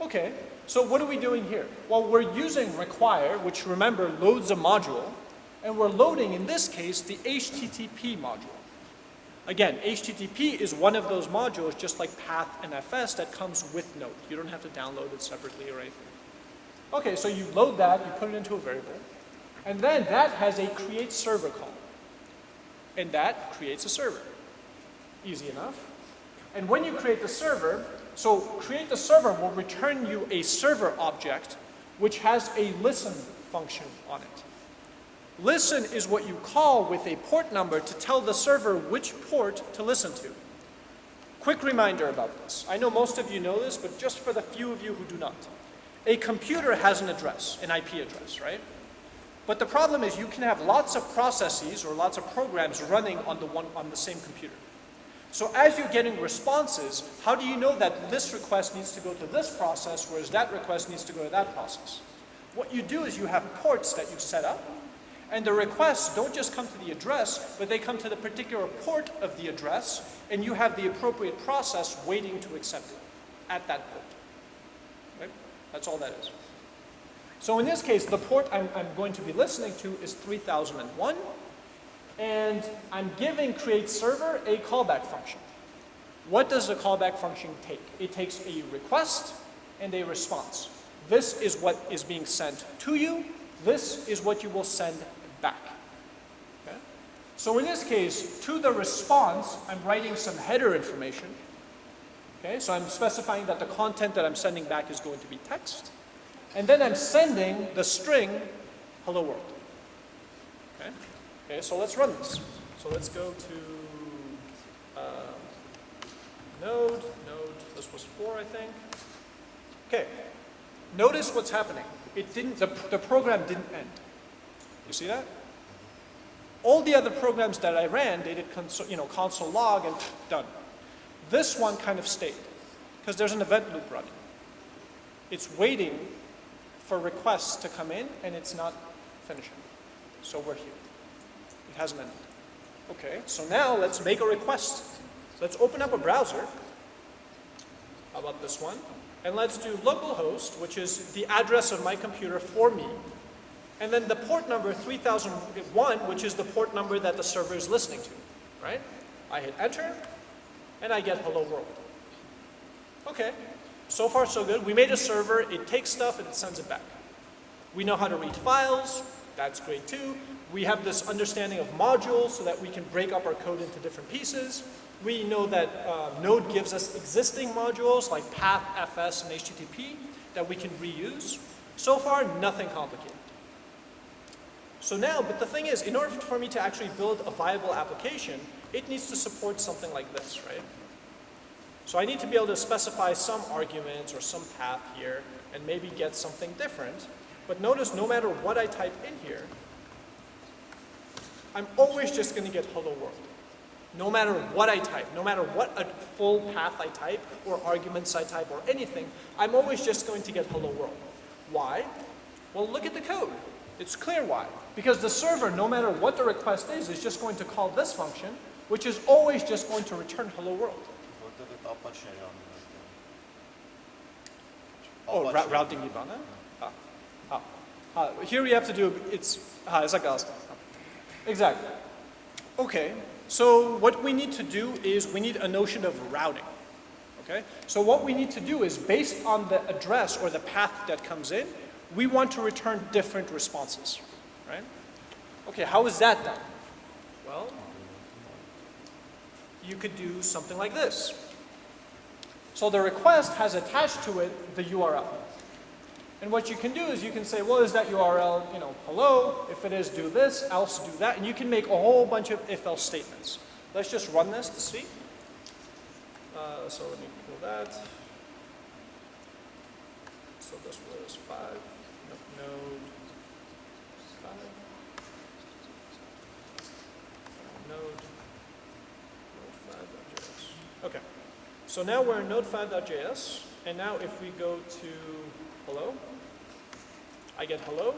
Okay, so what are we doing here? Well, we're using require, which remember loads a module, and we're loading, in this case, the HTTP module. Again, HTTP is one of those modules, just like path and FS, that comes with Node. You don't have to download it separately or anything. Okay, so you load that, you put it into a variable, and then that has a create server call. and that creates a server. Easy enough. And when you create the server, so create the server will return you a server object which has a listen function on it. Listen is what you call with a port number to tell the server which port to listen to. Quick reminder about this. I know most of you know this, but just for the few of you who do not. A computer has an address, an IP address, right? But the problem is you can have lots of processes or lots of programs running on the same computer. So as you're getting responses, how do you know that this request needs to go to this process, whereas that request needs to go to that process? What you do is you have ports that you set up, and the requests don't just come to the address, but they come to the particular port of the address, and you have the appropriate process waiting to accept it at that port. Right? That's all that is. So in this case, the port I'm going to be listening to is 3001, and I'm giving create server a callback function. What does the callback function take? It takes a request and a response. This is what is being sent to you. This is what you will send back. Okay? So in this case, to the response, I'm writing some header information. Okay? So I'm specifying that the content that I'm sending back is going to be text. And then I'm sending the string, hello world. Okay? Okay, so let's run this. So let's go to node, this was 4, I think. Okay, notice what's happening. It didn't, the program didn't end. You see that? All the other programs that I ran, they did console log and done. This one kind of stayed, because there's an event loop running. It's waiting for requests to come in, and it's not finishing. So we're here. It hasn't ended. Okay, so now let's make a request. So let's open up a browser. How about this one? And let's do localhost, which is the address of my computer for me. And then the port number 3001, which is the port number that the server is listening to, right? I hit enter, and I get hello world. Okay, so far so good. We made a server, it takes stuff and it sends it back. We know how to read files, that's great too. We have this understanding of modules so that we can break up our code into different pieces. We know that Node gives us existing modules like path, FS, and HTTP that we can reuse. So far, nothing complicated. So now, but the thing is, in order for me to actually build a viable application, it needs to support something like this, right? So I need to be able to specify some arguments or some path here and maybe get something different. But notice, no matter what I type in here, I'm always just going to get hello world. No matter what I type, no matter what a full path I type or arguments I type or anything, I'm always just going to get hello world. Why? Well, look at the code. It's clear why. Because the server, no matter what the request is just going to call this function, which is always just going to return hello world. Oh, routing Ibana? Here we have to do, it's like us. Exactly. Okay, so what we need to do is we need a notion of routing. Okay, so what we need to do is based on the address or the path that comes in, we want to return different responses, right? Okay, how is that done? Well, you could do something like this. So the request has attached to it the URL. And what you can do is you can say, well, is that URL, hello? If it is, do this, else do that. And you can make a whole bunch of if-else statements. Let's just run this to see. So let me pull that. So this was 5. Node 5. Node 5.js. Okay. So now we're in Node 5.js. And now if we go to hello, I get hello.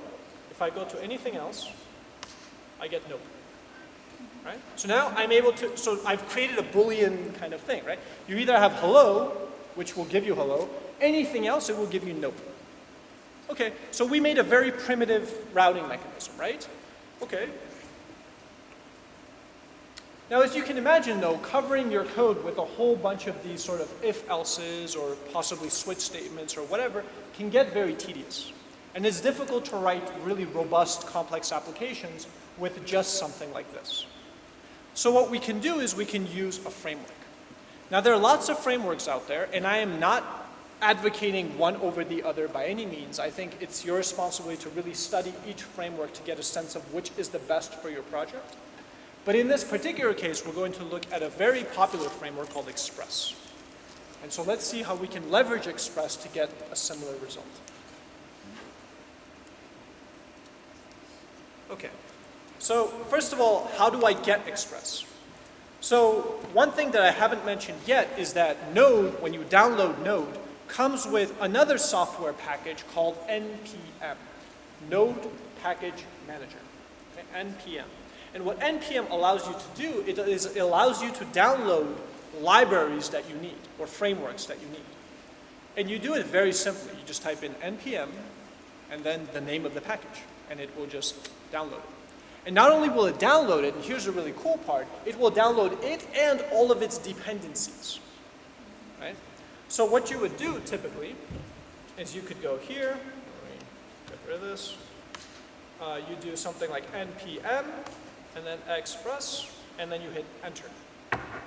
If I go to anything else, I get nope. Right? So now I'm able to, so I've created a Boolean kind of thing, right? You either have hello, which will give you hello, anything else, it will give you nope. Okay, so we made a very primitive routing mechanism, right? Okay. Now, as you can imagine, though, covering your code with a whole bunch of these sort of if-elses or possibly switch statements or whatever can get very tedious. And it's difficult to write really robust, complex applications with just something like this. So what we can do is we can use a framework. Now there are lots of frameworks out there, and I am not advocating one over the other by any means. I think it's your responsibility to really study each framework to get a sense of which is the best for your project. But in this particular case, we're going to look at a very popular framework called Express. And so let's see how we can leverage Express to get a similar result. Okay, so first of all, how do I get Express? So one thing that I haven't mentioned yet is that Node, when you download Node, comes with another software package called NPM, Node Package Manager, okay, NPM. And what NPM allows you to do, it allows you to download libraries that you need, or frameworks that you need. And you do it very simply. You just type in NPM, and then the name of the package, and it will just download it. And not only will it download it, and here's the really cool part, it will download it and all of its dependencies, right? So what you would do typically is you could go here, let me get rid of this, you do something like NPM, and then Express, and then you hit enter.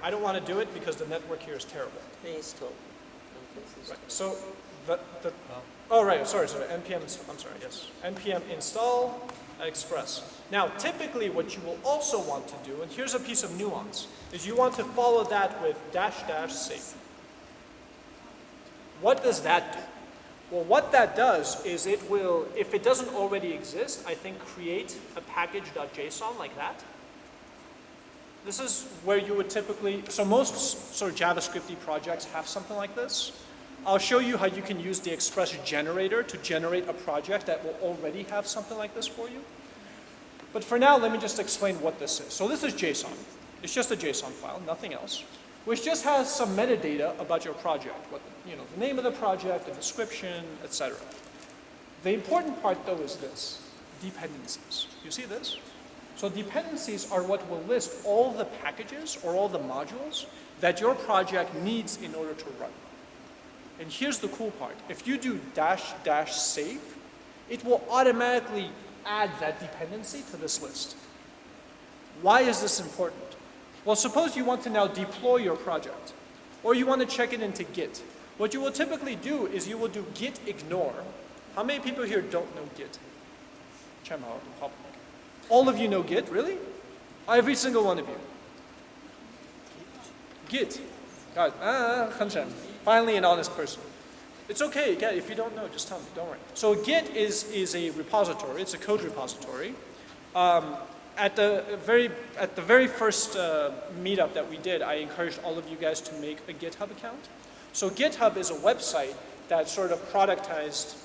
I don't want to do it because the network here is terrible. Install. Right. So oh right, sorry, NPM install, I'm sorry, yes. NPM install Express. Now typically what you will also want to do, and here's a piece of nuance, is you want to follow that with --save. What does that do? Well, what that does is it will, if it doesn't already exist, I think create a package.json like that. This is where you would typically, so most sort of JavaScripty projects have something like this. I'll show you how you can use the Express generator to generate a project that will already have something like this for you. But for now, let me just explain what this is. So this is JSON. It's just a JSON file, nothing else, which just has some metadata about your project, what, the name of the project, the description, etc. The important part, though, is this, dependencies. You see this? So dependencies are what will list all the packages or all the modules that your project needs in order to run. And here's the cool part. If you do --save, it will automatically add that dependency to this list. Why is this important? Well, suppose you want to now deploy your project, or you want to check it into Git. What you will typically do is you will do git ignore. How many people here don't know Git? All of you know Git, really? Every single one of you. Git. God, finally an honest person. It's okay, yeah, if you don't know, just tell me, don't worry. So Git is a repository, it's a code repository. At the very first meetup that we did, I encouraged all of you guys to make a GitHub account. So GitHub is a website that sort of productized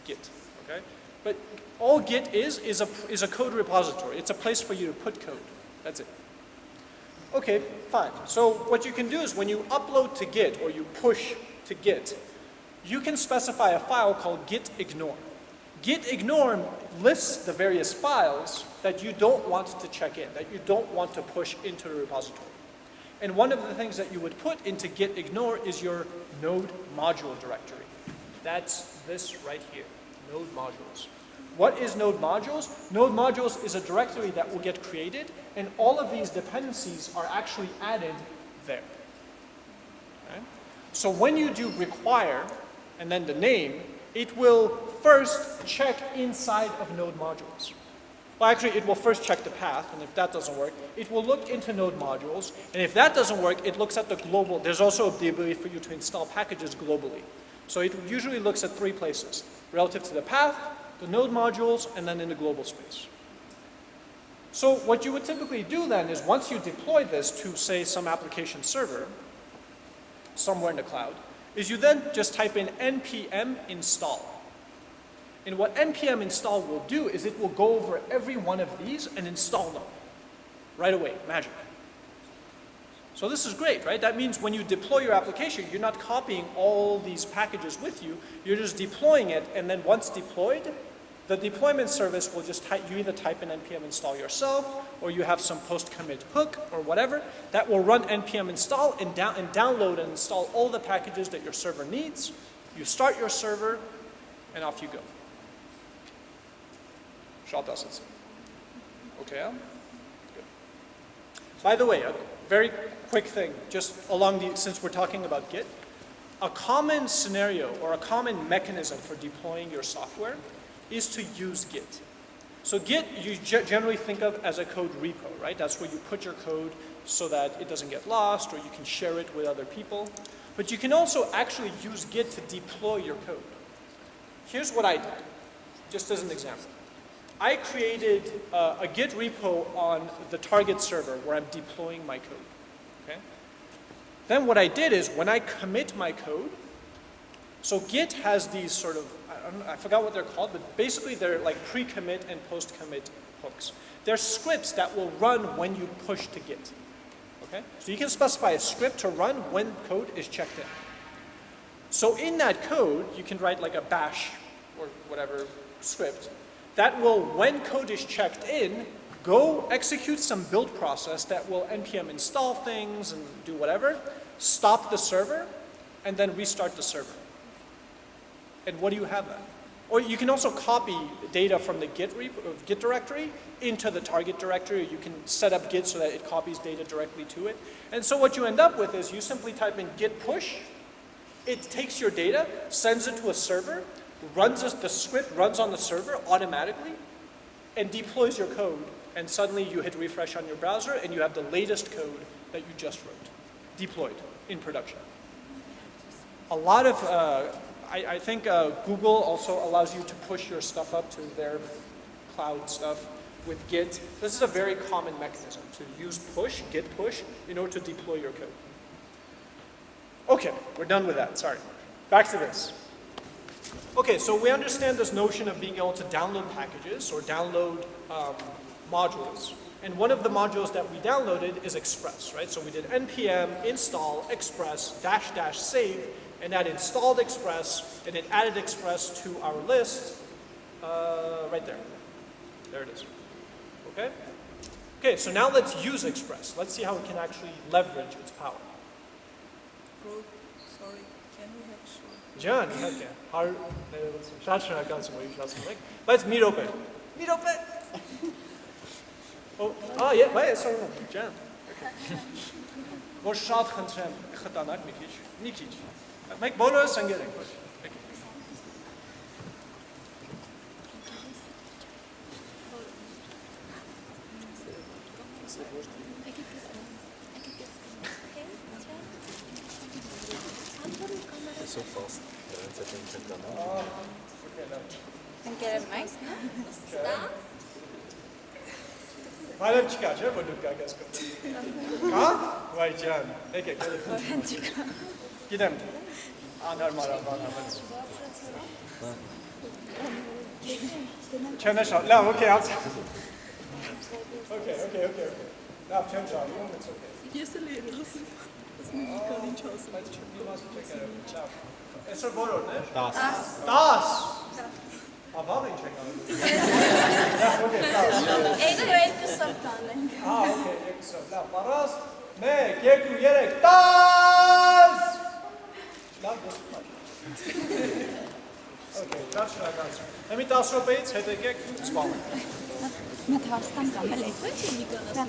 Git, okay? But all Git is a code repository. It's a place for you to put code. That's it. Okay, fine. So what you can do is when you upload to Git or you push to Git, you can specify a file called git ignore. Git ignore lists the various files that you don't want to check in, that you don't want to push into the repository. And one of the things that you would put into git ignore is your node module directory. That's this right here, node modules. What is node modules? Node modules is a directory that will get created, and all of these dependencies are actually added there. Okay? So when you do require, and then the name, it will first check inside of node modules. Well, actually, it will first check the path, and if that doesn't work, it will look into node modules, and if that doesn't work, it looks at the global. There's also the ability for you to install packages globally. So it usually looks at 3 places, relative to the path, the node modules, and then in the global space. So what you would typically do then is once you deploy this to, say, some application server, somewhere in the cloud, is you then just type in npm install. And what npm install will do is it will go over every one of these and install them right away, magic. So this is great, right? That means when you deploy your application, you're not copying all these packages with you, you're just deploying it, and then once deployed, the deployment service will just you either type in npm install yourself, or you have some post-commit hook or whatever, that will run npm install and download and install all the packages that your server needs. You start your server, and off you go. Okay, good. By the way, a very quick thing, just along the, since we're talking about Git, a common scenario or a common mechanism for deploying your software is to use Git. So Git, you generally think of as a code repo, right? That's where you put your code so that it doesn't get lost or you can share it with other people. But you can also actually use Git to deploy your code. Here's what I did, just as an example. I created a Git repo on the target server where I'm deploying my code, okay? Then what I did is when I commit my code, so Git has these sort of, I forgot what they're called, but basically they're like pre-commit and post-commit hooks. They're scripts that will run when you push to Git, okay? So you can specify a script to run when code is checked in. So in that code, you can write like a bash or whatever script that will, when code is checked in, go execute some build process that will npm install things and do whatever, stop the server, and then restart the server. And what do you have then? Or you can also copy data from the Git directory into the target directory. You can set up Git so that it copies data directly to it. And so what you end up with is you simply type in git push, it takes your data, sends it to a server, the script runs on the server automatically, and deploys your code, and suddenly you hit refresh on your browser and you have the latest code that you just wrote, deployed in production. A lot of, I think Google also allows you to push your stuff up to their cloud stuff with Git. This is a very common mechanism, to use push, Git push, in order to deploy your code. Okay, we're done with that, sorry. Back to this. Okay, so we understand this notion of being able to download packages or download modules. And one of the modules that we downloaded is Express, right? So we did npm install express -- save, and that installed Express, and it added Express to our list right there. There it is. Okay? Okay, so now let's use Express. Let's see how we can actually leverage its power. Bro, sorry, can we have short? Can, okay. Let's meet open. Meet open! Oh, yeah, wait, sorry, Jan. Որ շատ խնդրեմ խտանակ մի քիչ։ Մենք բոլորս ընկեր ենք, ոչ։ So fast. Ընկերեմ այս, Բարև չկա, չէ, որ դուք կաք ասկոտ։ Կա? Վայ ջան, եկեք, գիտեմ, անհարմարաբանավեց։ Չեմ էշա, լավ, okay, Okay. Լավ, չեմ շարում, it's okay։ Ես էլ երելսում, ես մի կան ինչ ասում։ Բայց մի մասը չեք արել, լավ։ Այսօր որորն է։ 10։ Ավաղ ինչ եք արել։ Լավ, okay, 10։ Էդու երկուսով կանենք։ Okay, երկուսով, լավ, պարաս, 1, 2, 3, 10։ Լավ, դեսում ա։ Okay, շատ շնորհակալություն։ Մի 10 րոպեից հետ եկեք սպանենք։ Մեծ հարստան կամ էլ էդ չի մի կան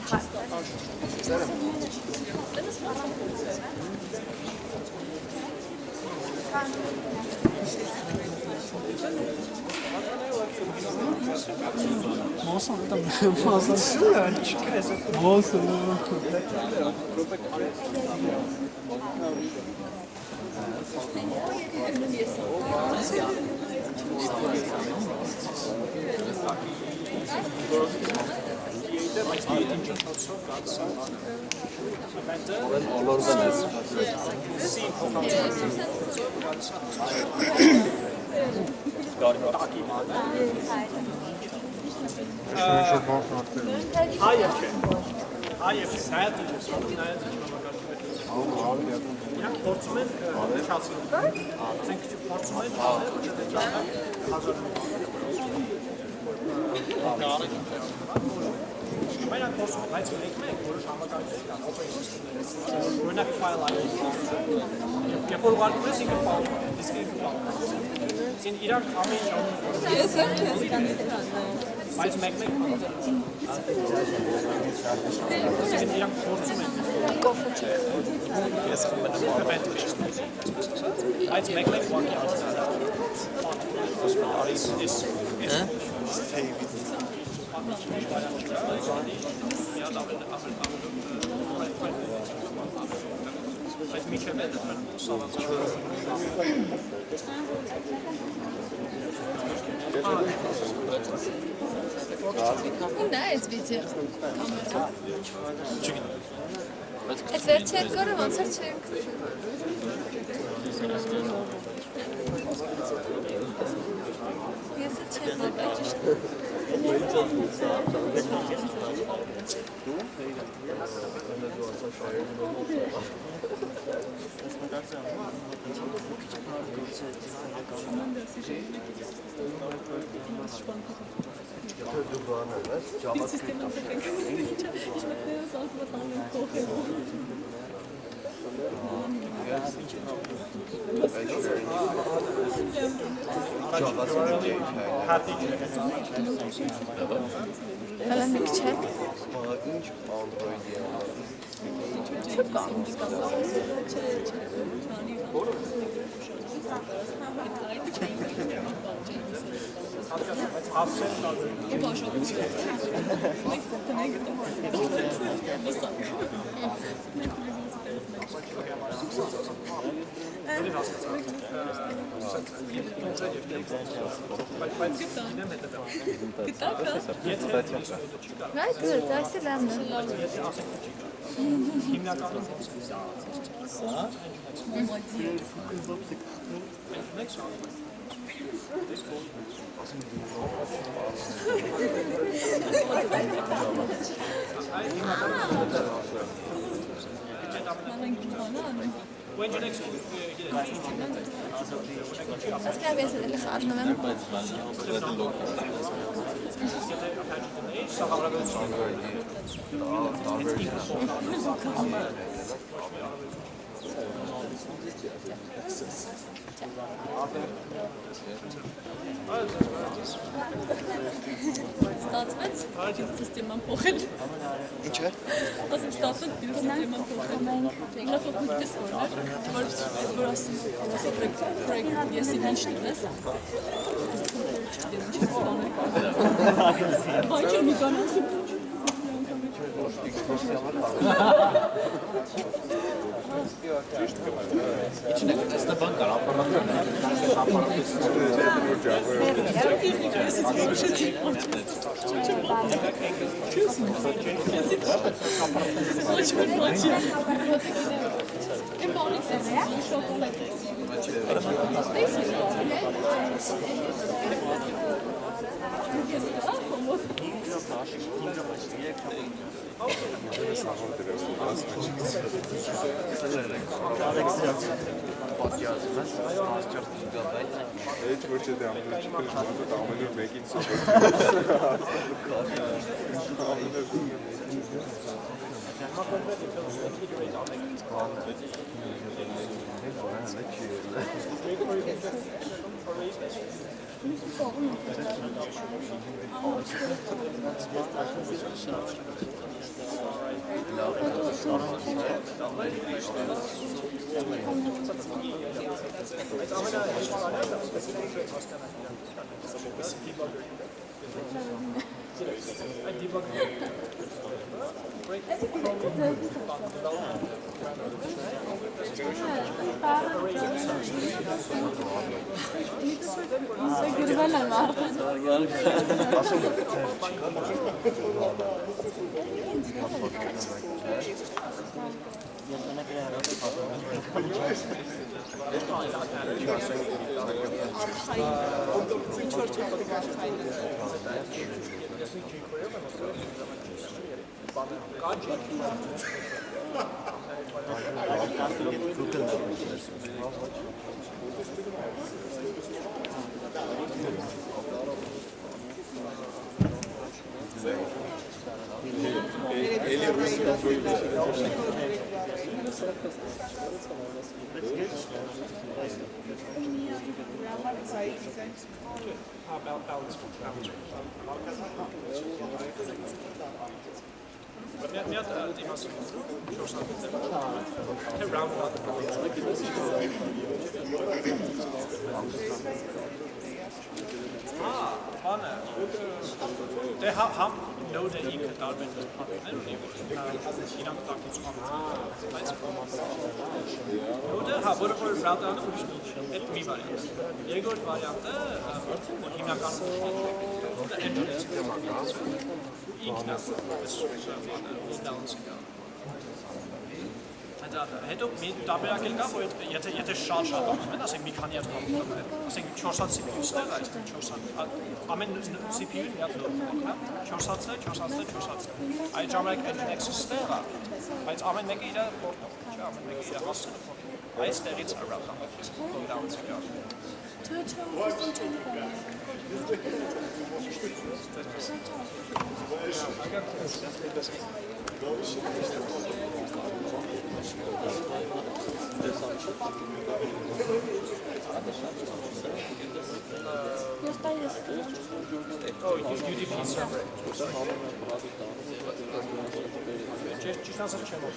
Մենակ խոսում, բայց մենք որոշ համակարգեր կան, օրինակ file ID, երբ որ ուղարկում ես ինքը պահում է, դիսկը ինքը պահում է։ Sind իրար ամեն ժամ Ես եմ քեզ կանիտրան։ բայց մեկ-մեկ Sind իրանք փորձում են Կոֆե չեք։ ես խմբեմ event բայց մեկ-մեկ ուղղակի Բայց միջև այդ սավաց Ունա այս վիդեո։ Այդ վերջի երկրը ոնց էր չենք։ Ես չեմ Հələ չեք։ Right, good. That's the lamb. When you next Let's get this in the car, no? Ստացվեց սիստեման փոխել։ Ինչ է։ Ասում ստացվեց սիստեման փոխել։ Ինքնախոհ դες որ ասում ես ինչ դες։ Բայց մի բան ասում։ Balance. Միատ դիմասը round up. Բանը դե համ Node-ը ինքը տարբեր դեպքեր ունի, որ իրանք տակից բայց Node-ը որը որ route-ը ուրիշ այդ մի վարիանտ։ Երկրորդ վարիանտը հիմնականում ինքն է հետո մի տարբերակել կա, որ եթե շատ անում են, ասենք մի քանի հատ համակարգ են, ասենք 4 հատ CPU-ներ, այսինքն 4 հատ, ամեն CPU-ն մի հատ նոր, հա, 4 հատ է, 4 հատ է, 4 հատ է։ Այդ ժամանակ Nginx-ը ստեղ է, բայց ամեն մեկը իր փոխում, չէ, ամեն մեկը իր հասցնը փոխում։ Այստեղից է ռաուտ UDP server. Just as a channel,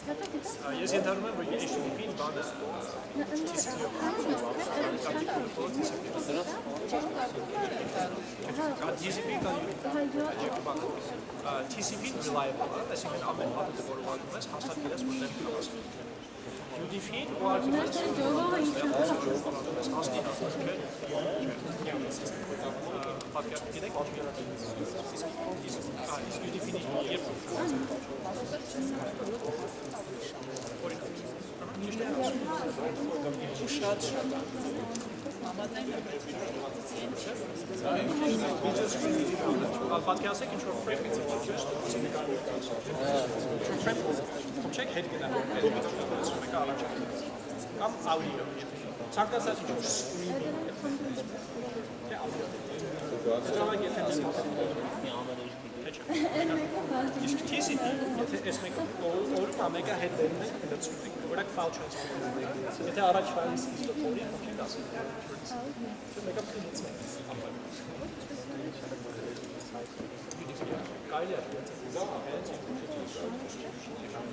Ես ենթադրում եմ, որ HTTP-ին բան է TCP-ն reliable է, այսինքն ամեն հատը որ ուղարկում ես, հաստատ գիտես, որ դեպք կավաս։ UDP-ին ուղարկում ես, հաստի պատկերք գիտեք, UDP-ին երբ պատկերացեք ինչ-որ frame check հետ գնա մեկը առաջ կամ audio ցանկացած ինչ-որ stream թե audio իսկ TCP եթե այս մեկը օրում ամեկը հետ դերում եք լցում եք որակ file transfer եթե առաջ ֆայլից իստոպորի ոչինչ ասում մեկը փնեցում կարելի է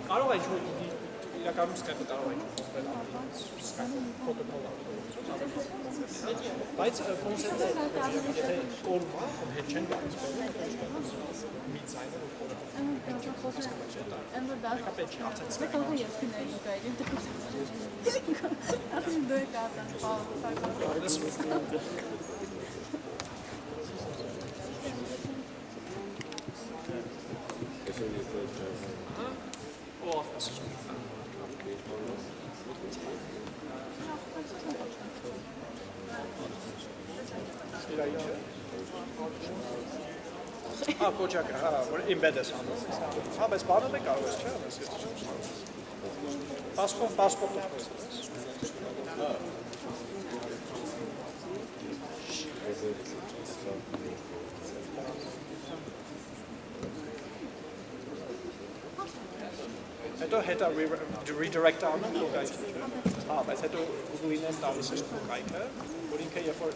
կարող է ինչ-որ իրականում Skype-ը կարող է ինչ-որ Skype protocol բայց կոնսեպտը եթե կորում է, հետ չեն գալիս մի ձայնը որ կորում կոճակը, որ embed ես անում, բայց բանով է կարող ես, չէ, պասպորտով խոսես։ Հետո հետո redirect անում կայքը, բայց հետո Google-ին են տալիս ես կայքը, որ ինքը երբ որ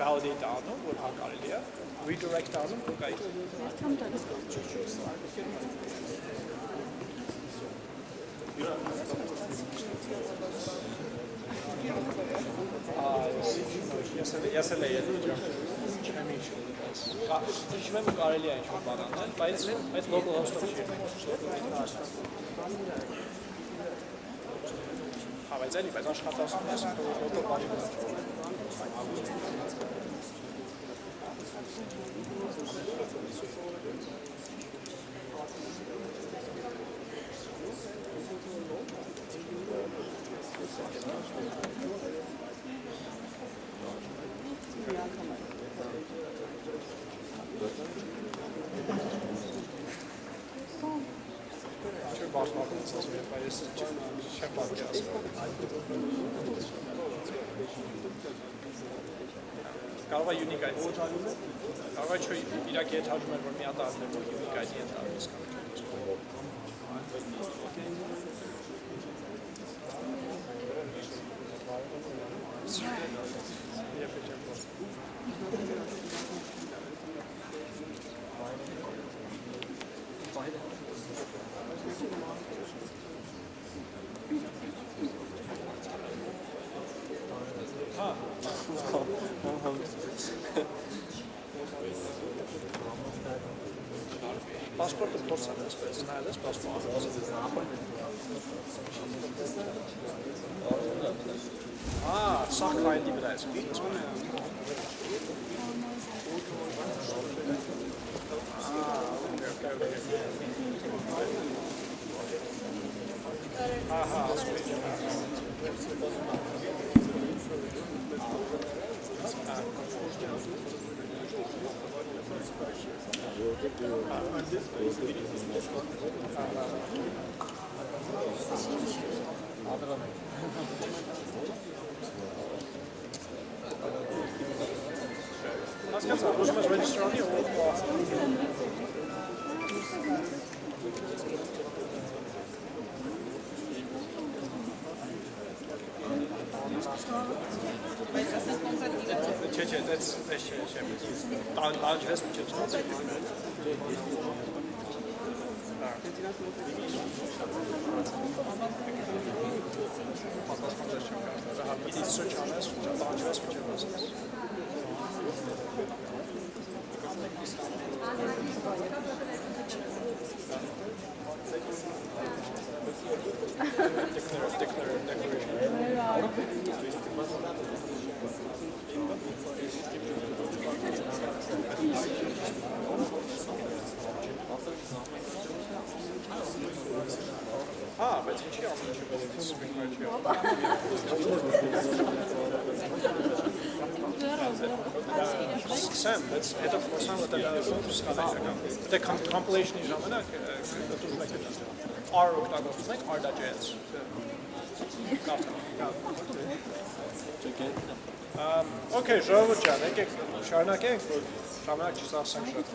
validate անում, որ հա կարելի է, redirect անում կայքը։ Ես էլ եմ չեմ իշում։ Հիշում եմ կարելի է ինչ-որ բան անել, բայց local host-ով չի։ Բայց աշխատասում ես local բանի başlatmanız lazım. Şeffaf gelsin. Կարող է unique ID։ Կարող է չէ իրակի եթաժում էր, որ մի հատ արդ էր, որ unique ID են տալիս կամ։ Պասպորտը փորձան այսպես, նայել ես պասպորտը։ Սա քայլի վրա ես քիչ։ Հասկացա, ուզում ես register անի ու Չէ, դες չէ։ Տանջես մի չէ։ Բայց ինչի ամեն ինչը պետք է սպինգը չի Սկսեմ, բայց հետո փորձեմ ուտել սկալայական։ Դե compilation-ի ժամանակ դուք եք R օգտագործում եք R.js։ Okay, ժողովուրդ ջան, եկեք շարունակենք, որ ժամանակ չսասենք շատ։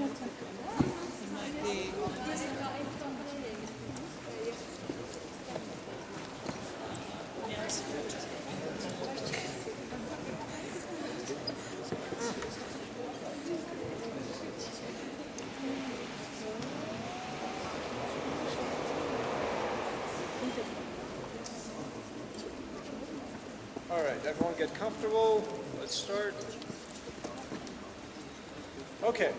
All right, everyone get comfortable. Let's start. Okay,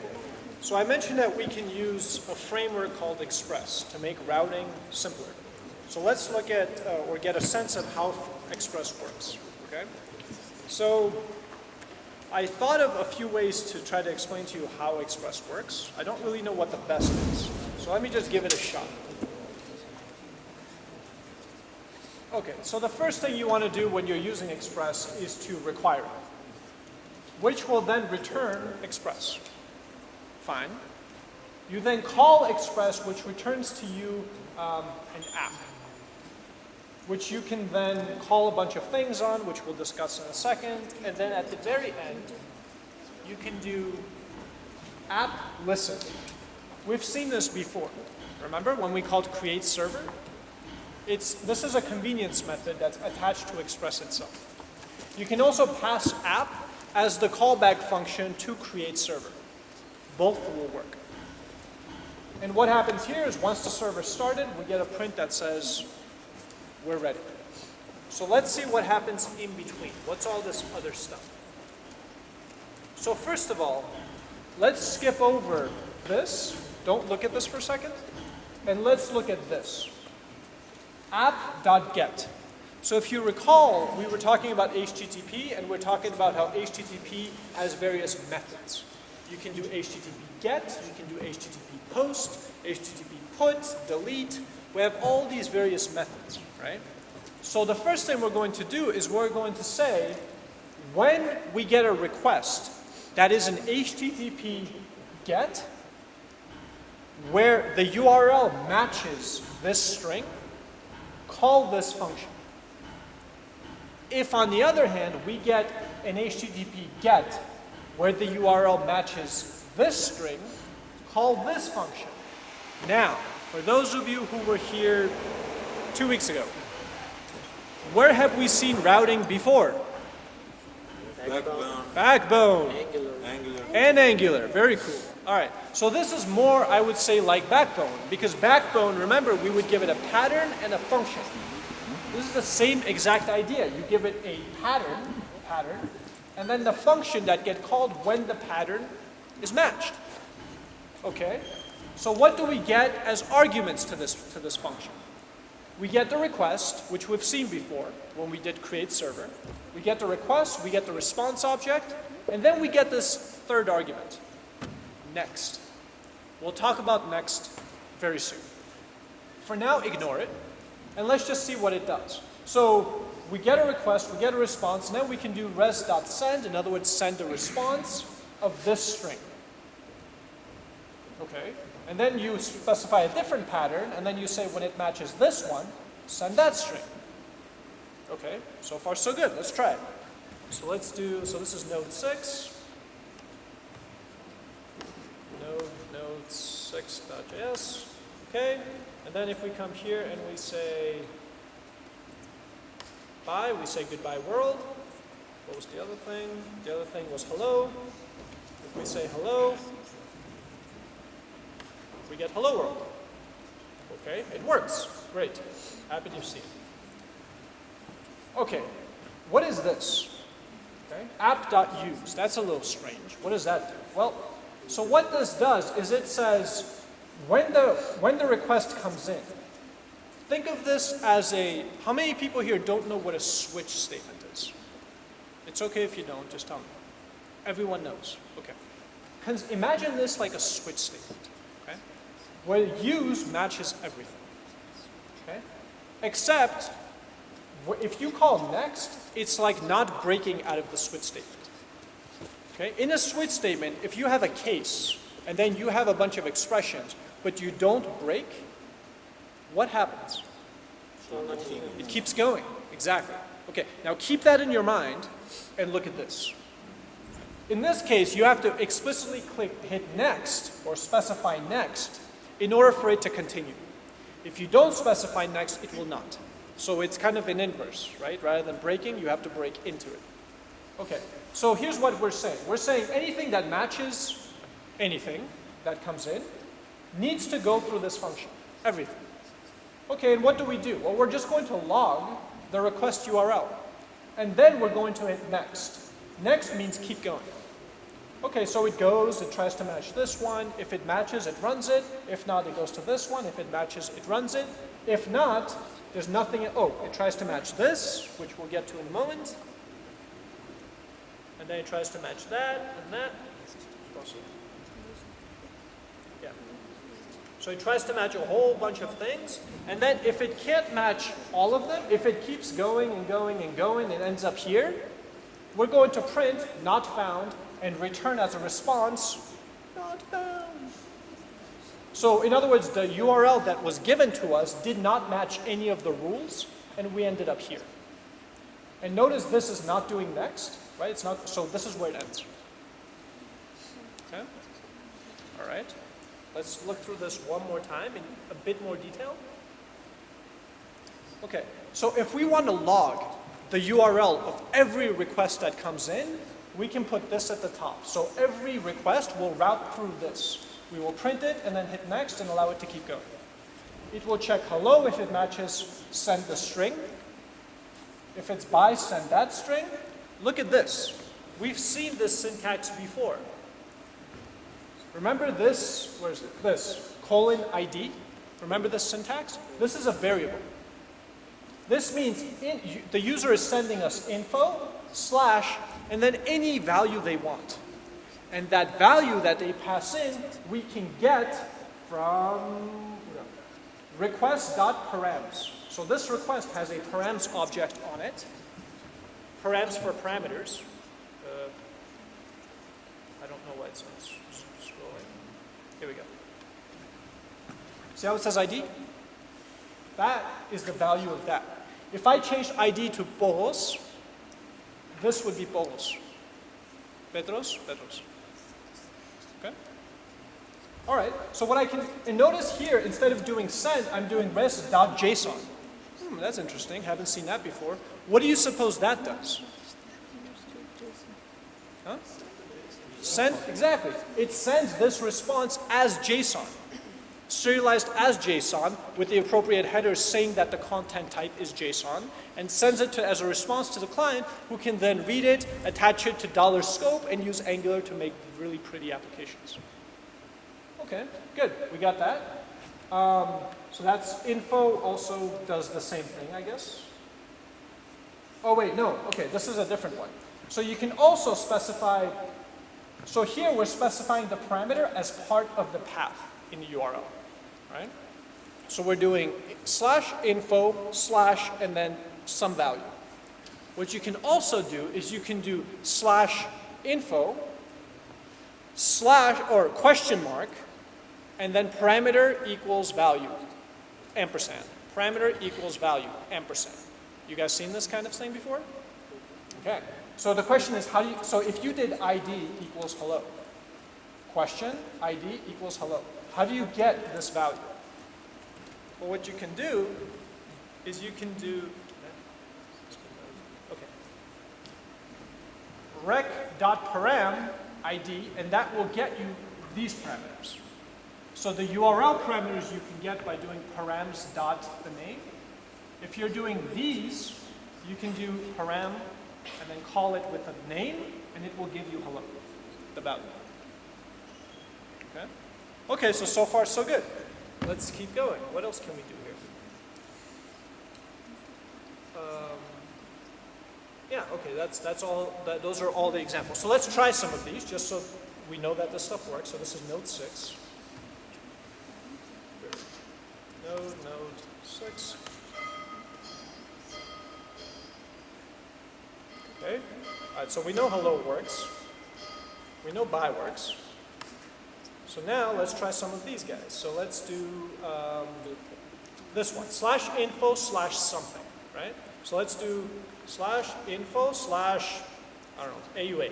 so I mentioned that we can use a framework called Express to make routing simpler. So let's look at or get a sense of how Express works, okay? So I thought of a few ways to try to explain to you how Express works. I don't really know what the best is, so let me just give it a shot. Okay, so the first thing you want to do when you're using Express is to require it, which will then return Express. Fine. You then call Express, which returns to you an app, which you can then call a bunch of things on, which we'll discuss in a second. And then at the very end, you can do app listen. We've seen this before. Remember when we called create server? This is a convenience method that's attached to Express itself. You can also pass app as the callback function to create server. Both will work. And what happens here is once the server started, we get a print that says, we're ready. So let's see what happens in between. What's all this other stuff? So first of all, let's skip over this. Don't look at this for a second. And let's look at this. App.get. So if you recall, we were talking about HTTP, and we're talking about how HTTP has various methods. You can do HTTP get, you can do HTTP post, HTTP put, delete. We have all these various methods, right? So the first thing we're going to do is we're going to say, when we get a request that is an HTTP get, where the URL matches this string, call this function. If, on the other hand, we get an HTTP GET where the URL matches this string, call this function. Now, for those of you who were here 2 weeks ago, where have we seen routing before? Backbone, Backbone Angular. and Angular. Very cool. All right. So this is more, I would say, like Backbone, because Backbone, remember, we would give it a pattern and a function. This is the same exact idea. You give it a pattern, and then the function that gets called when the pattern is matched. Okay? So what do we get as arguments to this function? We get the request, which we've seen before when we did create server. We get the request, we get the response object, and then we get this third argument, next. We'll talk about next very soon. For now, ignore it, and let's just see what it does. So we get a request, we get a response, and then we can do res.send, in other words, send a response of this string. Okay? And then you specify a different pattern, and then you say when it matches this one, send that string. Okay, so far so good. Let's try it. So let's do, so this is node 6. Node 6.js. Okay, and then if we come here and we say bye, we say goodbye world. What was the other thing? The other thing was hello. If we say hello, we get hello world. Okay, it works. Great. Happy to see it. Okay, what is this? Okay, app.use. That's a little strange. What does that do? Well, so what this does is it says when the request comes in, think of this as a, how many people here don't know what a switch statement is? It's okay if you don't, just tell me. Everyone knows. Okay. Imagine this like a switch statement. Okay? Where use matches everything. Okay? Except if you call next, it's like not breaking out of the switch statement. Okay? In a switch statement, if you have a case and then you have a bunch of expressions, but you don't break, what happens? It keeps going. Exactly. Okay, now keep that in your mind and look at this. In this case, you have to explicitly hit next or specify next in order for it to continue. If you don't specify next, it will not. So it's kind of an inverse, right? Rather than breaking, you have to break into it. Okay, so here's what we're saying. We're saying anything that matches anything that comes in needs to go through this function, everything. Okay, and what do we do? Well, we're just going to log the request URL, and then we're going to hit next. Next means keep going. Okay, so it goes, it tries to match this one. If it matches, it runs it. If not, it goes to this one. If it matches, it runs it. If not, there's nothing, oh, it tries to match this, which we'll get to in a moment. And then it tries to match that and that. Yeah. So it tries to match a whole bunch of things. And then if it can't match all of them, if it keeps going and going and going and ends up here, we're going to print not found and return as a response, not found. So in other words, the URL that was given to us did not match any of the rules, and we ended up here. And notice this is not doing next, right? It's not, so this is where it ends. Okay? All right. Let's look through this one more time in a bit more detail. Okay, so if we want to log the URL of every request that comes in, we can put this at the top. So every request will route through this. We will print it and then hit next and allow it to keep going. It will check hello. If it matches, send the string. If it's bye, send that string. Look at this. We've seen this syntax before. Remember this, where is it? This, :ID. Remember this syntax? This is a variable. This means the user is sending us info, / and then any value they want. And that value that they pass in, we can get from request.params. So this request has a params object on it. Params for parameters. I don't know why it's not scrolling. Here we go. See how it says ID? That is the value of that. If I changed ID to Boros, this would be Boros. Petros, Petros. Okay? All right, so what I can, and notice here, instead of doing send, I'm doing res.json. That's interesting, haven't seen that before. What do you suppose that does? Huh? Send, exactly. It sends this response as JSON, serialized as JSON with the appropriate headers saying that the content type is JSON, and sends it as a response to the client who can then read it, attach it to $scope, and use Angular to make really pretty applications. Okay, good, we got that. So that's info also does the same thing, I guess. Oh wait, no, okay, this is a different one. So you can also specify, so here we're specifying the parameter as part of the path in the URL, right? So we're doing /info/ and then some value. What you can also do is you can do /info/ or question mark, and then parameter equals value, ampersand. Parameter equals value, ampersand. You guys seen this kind of thing before? Okay. So the question is, how do you, so if you did ID equals hello, question, ID equals hello, how do you get this value? Well, what you can do is you can do, okay, rec.param ID, and that will get you these parameters. So the URL parameters you can get by doing params dot the name. If you're doing these, you can do param and then call it with a name, and it will give you hello, the value. Okay? Okay, so far so good. Let's keep going. What else can we do here? Yeah, okay, that's all. Those are all the examples. So let's try some of these, just so we know that this stuff works. So this is Node 6. Node 6. Okay. All right, so we know hello works. We know bye works. So now let's try some of these guys. So let's do this one, /info/ something, right? So let's do /info/ I don't know, AUA.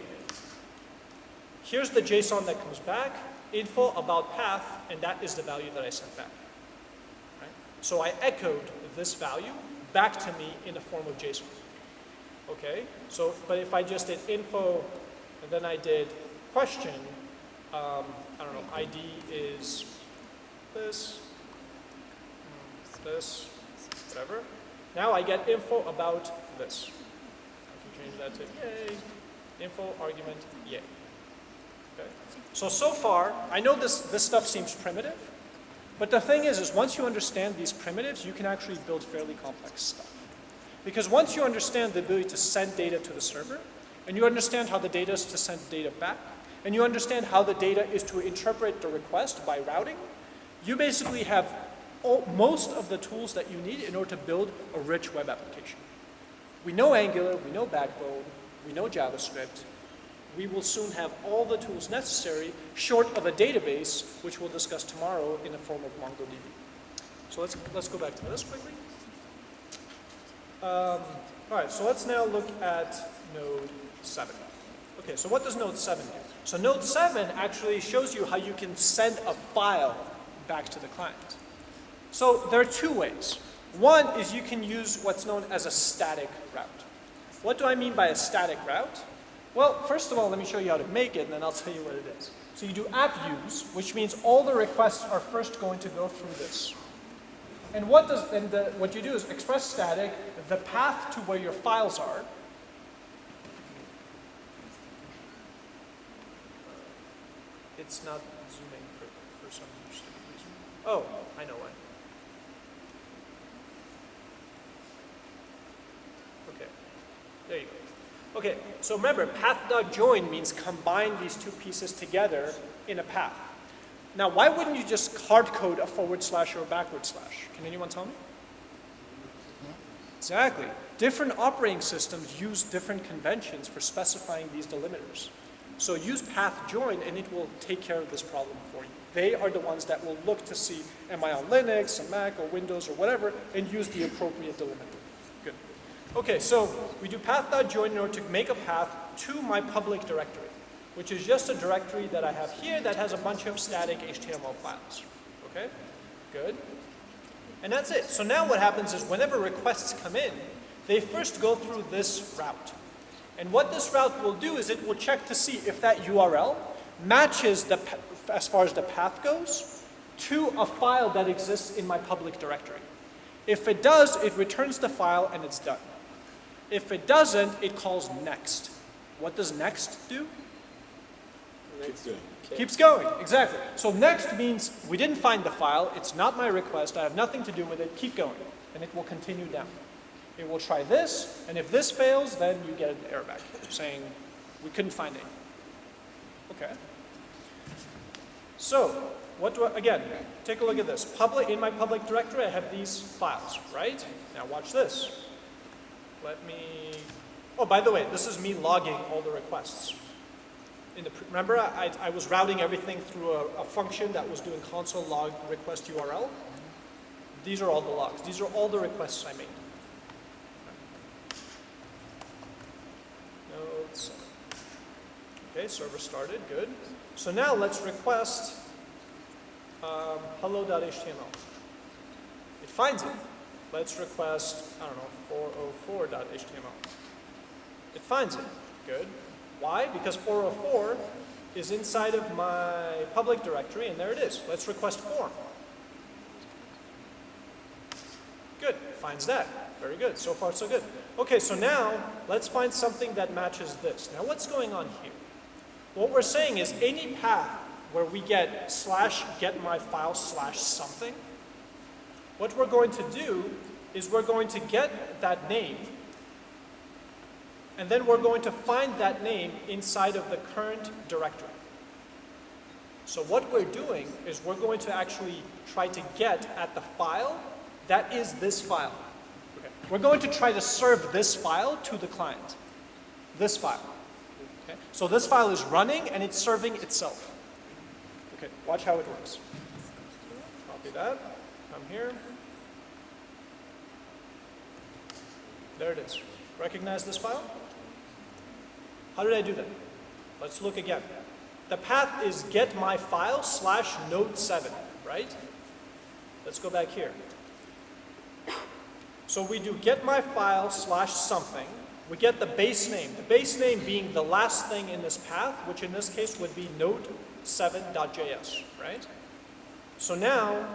Here's the JSON that comes back, info about path, and that is the value that I sent back. Right? So I echoed this value back to me in the form of JSON. Okay, so, but if I just did info, and then I did question, I don't know, ID is this, whatever. Now I get info about this. I can change that to yay, info argument yay. Okay. So far, I know this stuff seems primitive, but the thing is once you understand these primitives, you can actually build fairly complex stuff. Because once you understand the ability to send data to the server, and you understand how the data is to send data back, and you understand how the data is to interpret the request by routing, you basically have most of the tools that you need in order to build a rich web application. We know Angular, we know Backbone, we know JavaScript. We will soon have all the tools necessary, short of a database, which we'll discuss tomorrow in the form of MongoDB. So let's go back to this quickly. All right, so let's now look at Node 7. Okay, so what does Node 7 do? So Node 7 actually shows you how you can send a file back to the client. So there are two ways. One is you can use what's known as a static route. What do I mean by a static route? Well, first of all, let me show you how to make it, and then I'll tell you what it is. So you do app use, which means all the requests are first going to go through this. And what you do is express static, the path to where your files are. It's not zooming for some stupid reason. Oh, I know why. Okay, there you go. Okay, so remember, path.join means combine these two pieces together in a path. Now, why wouldn't you just hard code a / or a /? Can anyone tell me? Exactly. Different operating systems use different conventions for specifying these delimiters. So use path join and it will take care of this problem for you. They are the ones that will look to see, am I on Linux, or Mac, or Windows, or whatever, and use the appropriate delimiter. Good. Okay, so we do path.join in order to make a path to my public directory, which is just a directory that I have here that has a bunch of static HTML files. Okay, good. And that's it. So now what happens is whenever requests come in, they first go through this route. And what this route will do is it will check to see if that URL matches, as far as the path goes, to a file that exists in my public directory. If it does, it returns the file and it's done. If it doesn't, it calls next. What does next do? Keep going. Keeps going, exactly. So next means we didn't find the file, it's not my request, I have nothing to do with it, keep going. And it will continue down. It will try this, and if this fails, then you get an error back saying we couldn't find it. Okay. So, again, take a look at this. In my public directory, I have these files, right? Now watch this. Oh, by the way, this is me logging all the requests. Remember, I was routing everything through a function that was doing console log request URL. These are all the logs. These are all the requests I made. Nodes. Okay, server started, good. So now let's request hello.html. It finds it. Let's request, I don't know, 404.html. It finds it, good. Why? Because 404 is inside of my public directory, and there it is. Let's request form. Good, finds that. Very good, so far so good. Okay, so now let's find something that matches this. Now what's going on here? What we're saying is any path where we get /getMyFile/something, what we're going to do is we're going to get that name, and then we're going to find that name inside of the current directory. So what we're doing is we're going to actually try to get at the file that is this file. Okay. We're going to try to serve this file to the client. This file. Okay. So this file is running and it's serving itself. Okay, watch how it works. Copy that, come here. There it is. Recognize this file? How did I do that? Let's look again. The path is getMyFile/node7, right? Let's go back here. So we do getMyFile/something. We get the base name. The base name being the last thing in this path, which in this case would be node7.js, right? So now,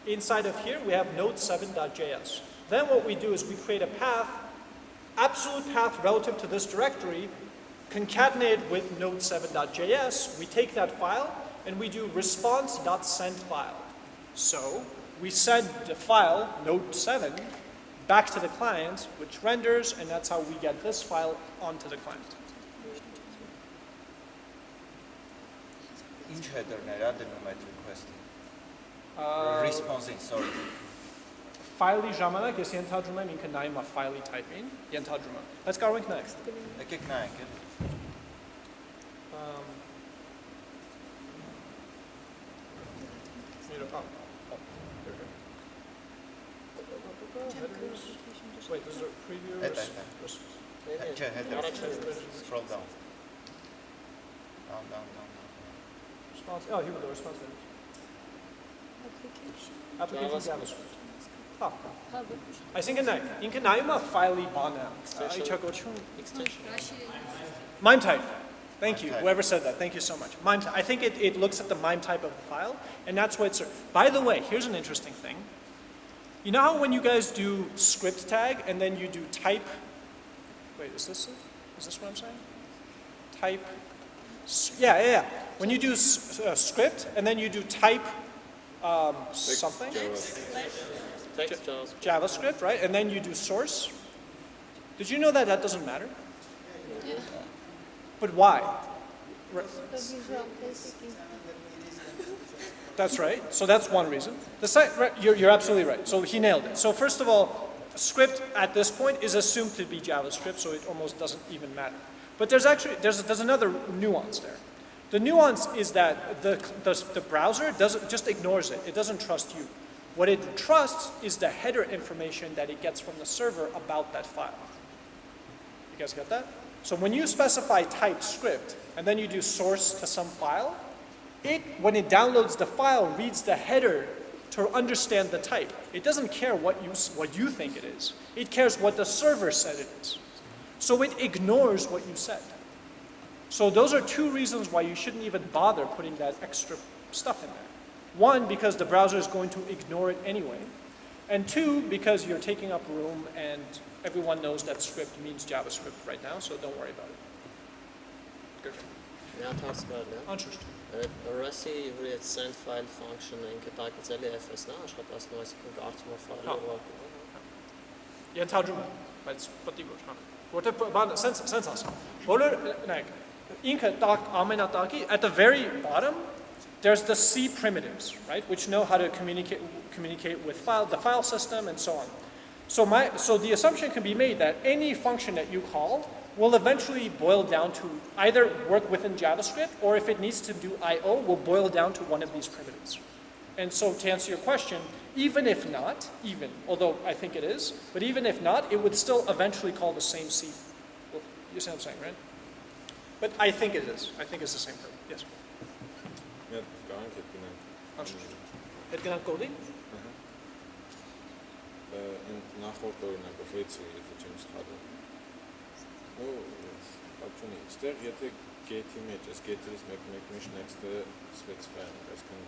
inside of here, we have node7.js. Then what we do is we create a path, absolute path relative to this directory, concatenated with node7.js. We take that file and we do response.sendFile. So we send the file, node7, back to the client, which renders, and that's how we get this file onto the client. Ինչ header-ներ դնում այդ request-ին։ Response-ին, sorry։ File-ի ժամանակ ես ենթադրում եմ ինքը նայում է file-ի type-ին, ենթադրում եմ։ Let's go with next. Եկեք նայենք, էլի։ Wait, this is a preview. Չէ, header, scroll down. Down. Response. Oh, here we go. Response. Application JavaScript. Ah. Այսինքն նայ, ինքը նայում է file-ի բանը, իջակոչում MIME type. Thank you, whoever said that, thank you so much. MIME I think it looks at the MIME type of the file, and that's what it's. By the way, here's an interesting thing. You know how when you guys do script tag, and then you do type, wait, is this what I'm saying? Type, yeah. When you do script, and then you do type something. JavaScript, right? And then you do source. Did you know that that doesn't matter? Yeah. But why? That's right. So that's one reason. You're absolutely right. So he nailed it. So first of all, script at this point is assumed to be JavaScript, so it almost doesn't even matter. But there's another nuance there. The nuance is that the browser just ignores it. It doesn't trust you. What it trusts is the header information that it gets from the server about that file. You guys get that? So when you specify type script and then you do source to some file, when it downloads the file, reads the header to understand the type. It doesn't care what you think it is. It cares what the server said it is. So it ignores what you said. So those are two reasons why you shouldn't even bother putting that extra stuff in there. One, because the browser is going to ignore it anyway. And two, because you're taking up room and everyone knows that script means JavaScript right now, so don't worry about it. Good. Ja, takk skal du ha. Interesting. Resi gjorde et send file function ինքը տակցելի FS-նա աշխատացնում այսինքն կարծում եմ ֆայլը ուղարկում։ Ենթադրում եմ, բայց պետք է ոչ, հա։ Որտեղ բան sense ասա։ Բոլոր նայեք, ինքը ամենատակի at the very bottom there's the C primitives, right, which know how to communicate with the file system and so on. So the assumption can be made that any function that you call will eventually boil down to either work within JavaScript, or if it needs to do I/O, will boil down to one of these primitives. And so to answer your question, even if not, although I think it is, but even if not, it would still eventually call the same C. Well, you see what I'm saying, right? But I think it is. I think it's the same thing. Yes. Μια κάνουν και την Headcount coding? նախորդ օրինակը 6-ը եթե չեմ սխալվում։ Ու ապչունի, ստեղ եթե get-ի մեջ, այս get-ից մեկ միշտ next-ը specify-ն, այսքան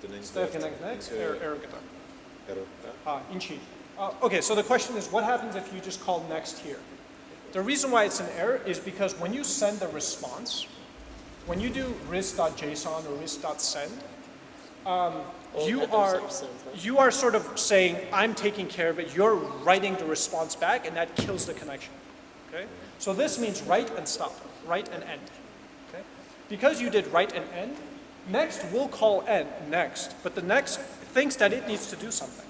դնենք Step connect next, error geta. error գտա։ Inchi. Okay, so the question is, what happens if you just call next here? The reason why it's an error is because when you send the response, when you do ris.json or ris.send, you are sort of saying, I'm taking care of it, you're writing the response back, and that kills the connection. Okay? So this means write and stop, write and end. Okay? Because you did write and end, next will call end next, but the next thinks that it needs to do something.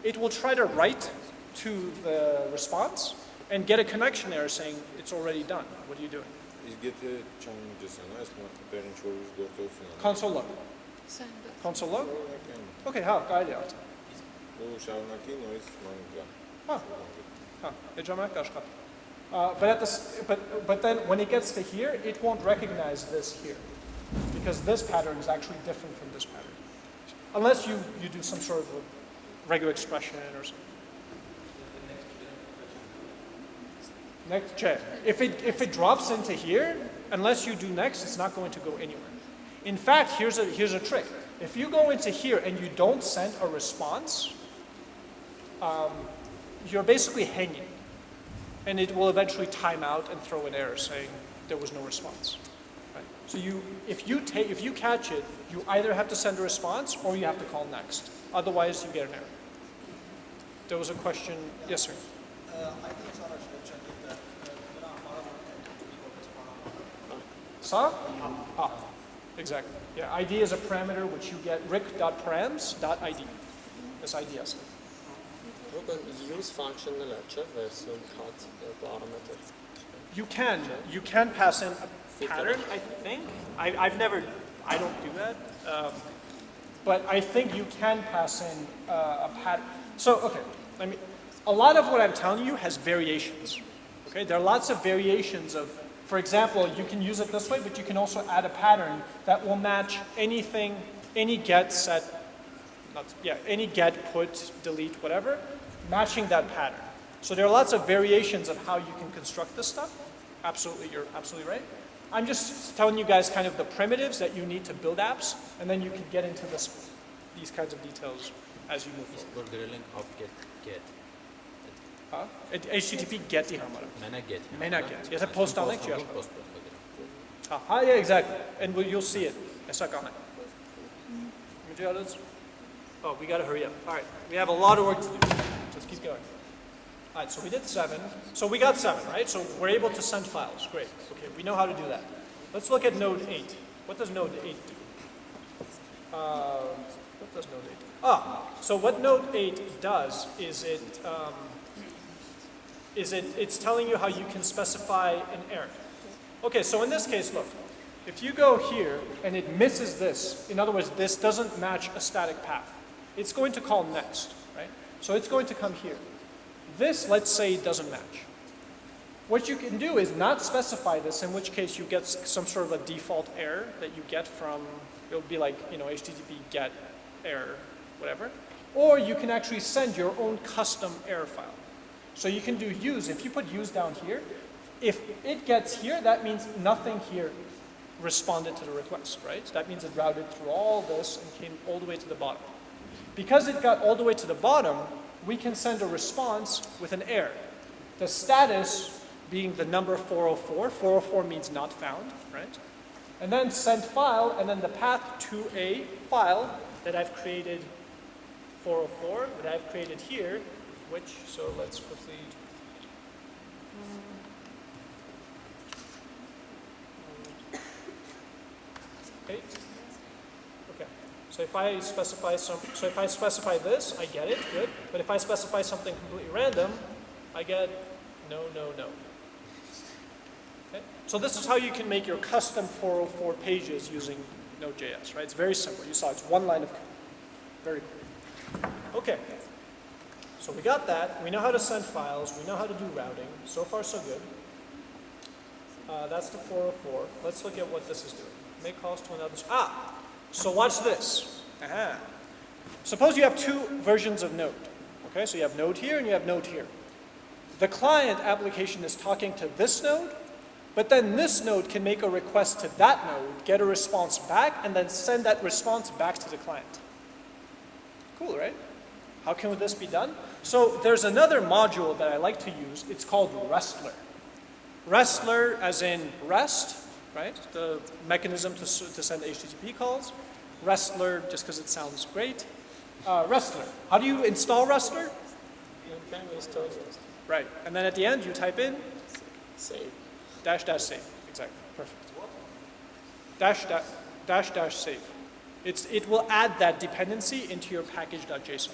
It will try to write to the response and get a connection error saying it's already done. What are you doing? Իսկ եթե չանջեսան, այսինքն դեռ ինչ որ գործողություն անում։ Console log. Console log? Okay, how? Կարելի է արդեն։ Ու շարունակի նորից մանգա։ Էջամակ աշխատի։ But then when it gets to here, it won't recognize this here because this pattern is actually different from this pattern. Unless you do some sort of regular expression or something. Next check. If it drops into here, unless you do next, it's not going to go anywhere. In fact, here's a trick. If you go into here and you don't send a response, you're basically hanging, and it will eventually time out and throw an error saying there was no response. Right? So if you catch it, you either have to send a response or you have to call next. Otherwise, you get an error. There was a question. Yes, sir. Sa? Exactly. Yeah, ID is a parameter which you get ric.params.id. This ID is. Rouben, use functional versus cut parameter. You can pass in a pattern, I think. I don't do that. But I think you can pass in a pattern. So, okay, a lot of what I'm telling you has variations. Okay, there are lots of variations of, for example, you can use it this way, but you can also add a pattern that will match anything, any get, set, any get, put, delete, whatever, matching that pattern. So there are lots of variations of how you can construct this stuff. Absolutely, you're absolutely right. I'm just telling you guys kind of the primitives that you need to build apps, and then you can get into these kinds of details as you move forward. Get. HTTP get-ի համար։ Մենակ get. Եթե post անենք չի աշխատի։ Yeah, exactly. And you'll see it. Հեսա կանենք։ Oh, we got to hurry up. All right, we have a lot of work to do. Let's keep going. All right, so we did 7. So we got 7, right? So we're able to send files. Great. Okay, we know how to do that. Let's look at Node 8. What does Node 8 do? What does Node 8 do? So what Node 8 does is it's telling you how you can specify an error. Okay, so in this case, look, if you go here and it misses this, in other words, this doesn't match a static path, it's going to call next, right? So it's going to come here. This, let's say, doesn't match. What you can do is not specify this, in which case you get some sort of a default error that you get from, it'll be like, you know, HTTP get error, whatever. Or you can actually send your own custom error file. So you can do use. If you put use down here, if it gets here, that means nothing here responded to the request, right? That means it routed through all this and came all the way to the bottom. Because it got all the way to the bottom, we can send a response with an error. The status being the number 404. 404 means not found, right? And then send file, and then the path to a file that I've created 404, that I've created here, which, so let's quickly. Okay. Okay. So if I specify this, I get it, good. But if I specify something completely random, I get no, no, no. Okay? So this is how you can make your custom 404 pages using Node.js, right? It's very simple. You saw it's one line of code. Very cool. Okay. So we got that. We know how to send files. We know how to do routing. So far, so good. That's the 404. Let's look at what this is doing. Make calls to another. So watch this. Aha. Suppose you have two versions of Node. Okay, so you have Node here and you have Node here. The client application is talking to this node, but then this node can make a request to that node, get a response back, and then send that response back to the client. Cool, right? How can this be done? So there's another module that I like to use. It's called Restler. Restler as in REST, right? The mechanism to send HTTP calls. Restler, just because it sounds great. Restler. How do you install Restler? You can install it. Right. And then at the end, you type in Save. -- save. Exactly. Perfect. -- save. It will add that dependency into your package.json.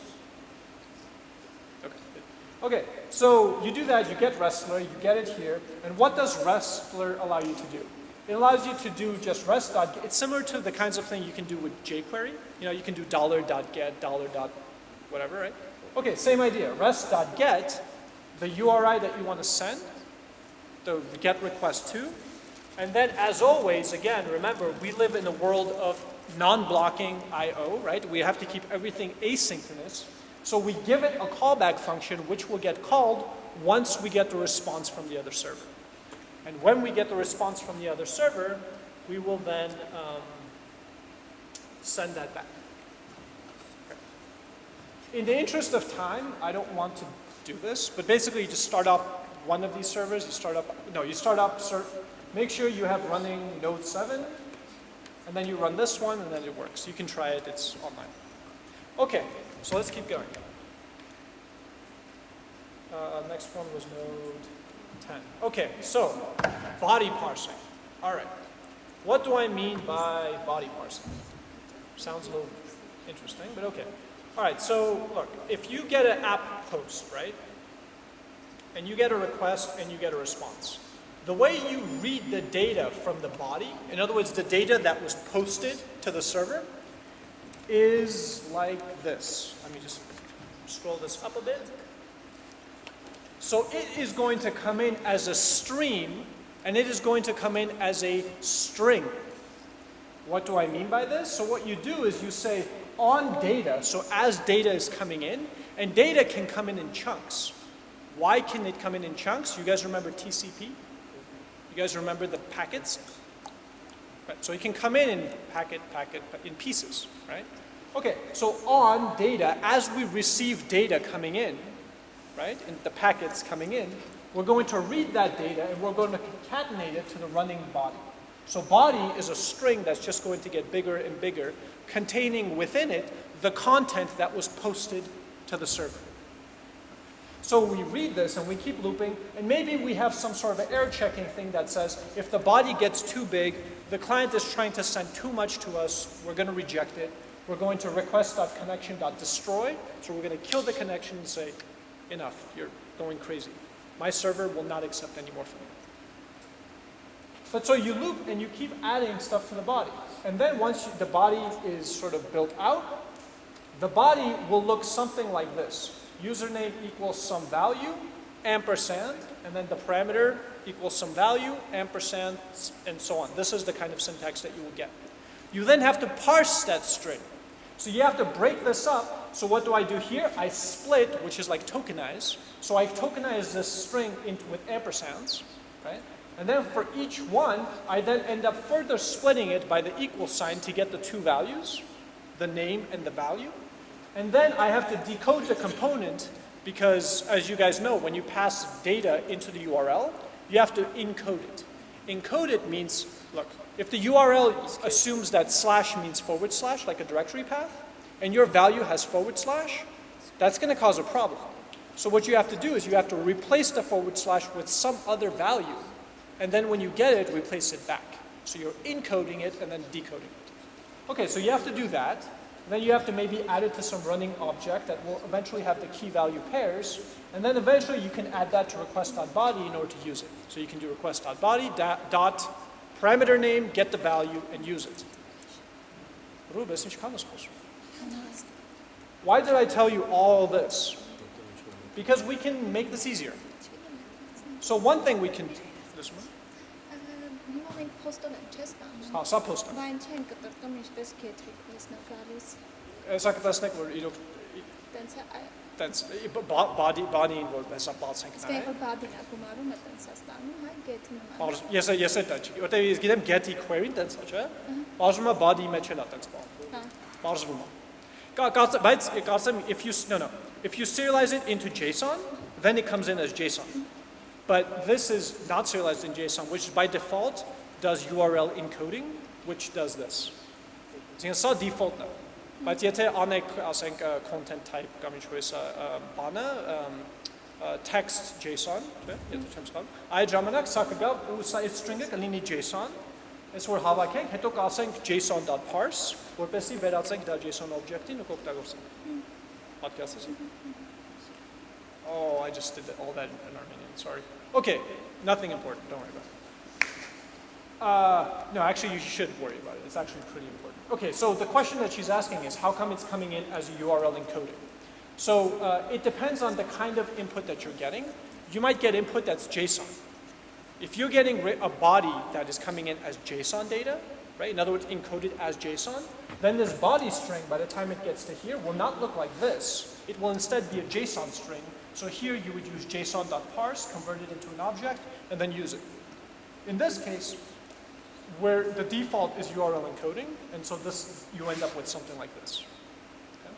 Okay. Okay. So you do that. You get Restler. You get it here. And what does Restler allow you to do? It allows you to do just rest.get. It's similar to the kinds of thing you can do with jQuery. You know, you can do $.get, $.whatever, right? Okay, same idea. Rest.get, the URI that you want to send, the get request to. And then, as always, again, remember, we live in a world of non-blocking I/O, right? We have to keep everything asynchronous. So we give it a callback function, which will get called once we get the response from the other server. And when we get the response from the other server, we will then send that back. Okay. In the interest of time, I don't want to do this, but basically you just start up one of these servers. Make sure you have running Node 7, and then you run this one, and then it works. You can try it, it's online. Okay, so let's keep going. Next one was Node 10. Okay, so body parsing. All right. What do I mean by body parsing? Sounds a little interesting, but okay. All right, so look, if you get an app post, right, and you get a request and you get a response, the way you read the data from the body, in other words, the data that was posted to the server, is like this. Let me just scroll this up a bit. So it is going to come in as a stream, and it is going to come in as a string. What do I mean by this? So what you do is you say on data, so as data is coming in, and data can come in chunks. Why can it come in chunks? You guys remember TCP? You guys remember the packets? Right, so it can come in packet, in pieces, right? Okay, so on data, as we receive data coming in, right, and the packets coming in, we're going to read that data and we're going to concatenate it to the running body. So body is a string that's just going to get bigger and bigger, containing within it the content that was posted to the server. So we read this and we keep looping, and maybe we have some sort of an error checking thing that says if the body gets too big, the client is trying to send too much to us, we're going to reject it. We're going to request.connection.destroy, so we're going to kill the connection and say, enough, you're going crazy. My server will not accept any more from you. But so you loop and you keep adding stuff to the body. And then once the body is sort of built out, the body will look something like this. Username equals some value, ampersand, and then the parameter equals some value, ampersand, and so on. This is the kind of syntax that you will get. You then have to parse that string. So you have to break this up. So what do I do here? I split, which is like tokenize. So I tokenize this string with ampersands, right? And then for each one, I then end up further splitting it by the equal sign to get the two values, the name and the value. And then I have to decode the component because, as you guys know, when you pass data into the URL, you have to encode it. Encode it means, look, if the URL assumes that slash means / like a directory path, and your value has /, that's going to cause a problem. So what you have to do is you have to replace the / with some other value, and then when you get it, replace it back. So you're encoding it and then decoding it. Okay, so you have to do that. Then you have to maybe add it to some running object that will eventually have the key value pairs. And then eventually you can add that to request.body in order to use it. So you can do request.body dot parameter name, get the value, and use it. Why did I tell you all this? Because we can make this easier. So one thing we can do, this one. Moment poster честно. Sa poster. Вайн чен гэдэг том биш без get request на galis. Saktas nek word idok that's body involved as a bot sync. Скай бади на кумару метан састан ха get на. Yes that. What is get query that's such a. Bajma body match la that's bot. Bajma. If you serialize it into JSON, then it comes in as JSON. But this is not serialized in JSON, which by default does URL encoding, which does this. So you saw default now. But yet on a content type, text JSON. I jamanak sakaga usa string kalini JSON. It's where havakeng heto kaseng JSON.parse. Or besi veratseng da JSON object in okoktagosen. Podcast. Oh, I just did all that in Armenian. Sorry. Okay, nothing important. Don't worry about it. No, actually, you should worry about it. It's actually pretty important. Okay, so the question that she's asking is, how come it's coming in as a URL encoding? So it depends on the kind of input that you're getting. You might get input that's JSON. If you're getting a body that is coming in as JSON data, right? In other words, encoded as JSON, then this body string, by the time it gets to here, will not look like this. It will instead be a JSON string. So here you would use JSON.parse, convert it into an object, and then use it. In this case, where the default is URL encoding, and so this you end up with something like this. Okay?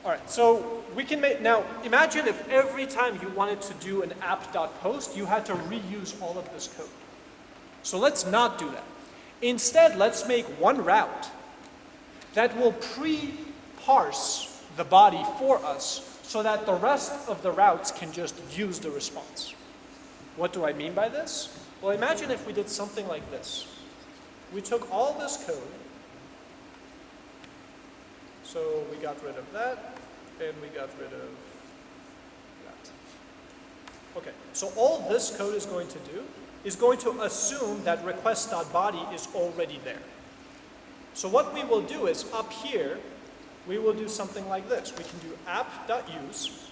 All right, so we can make, now imagine if every time you wanted to do an app.post, you had to reuse all of this code. So let's not do that. Instead, let's make one route that will pre-parse the body for us so that the rest of the routes can just use the response. What do I mean by this? Well, imagine if we did something like this. We took all this code, so we got rid of that, and we got rid of that. Okay, so all this code is going to do is going to assume that request.body is already there. So what we will do is up here, we will do something like this. We can do app.use,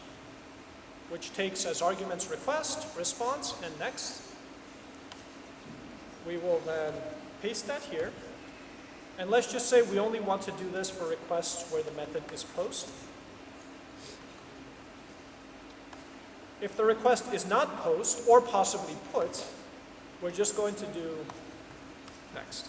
which takes as arguments request, response, and next. We will then paste that here. And let's just say we only want to do this for requests where the method is post. If the request is not post or possibly put, we're just going to do next.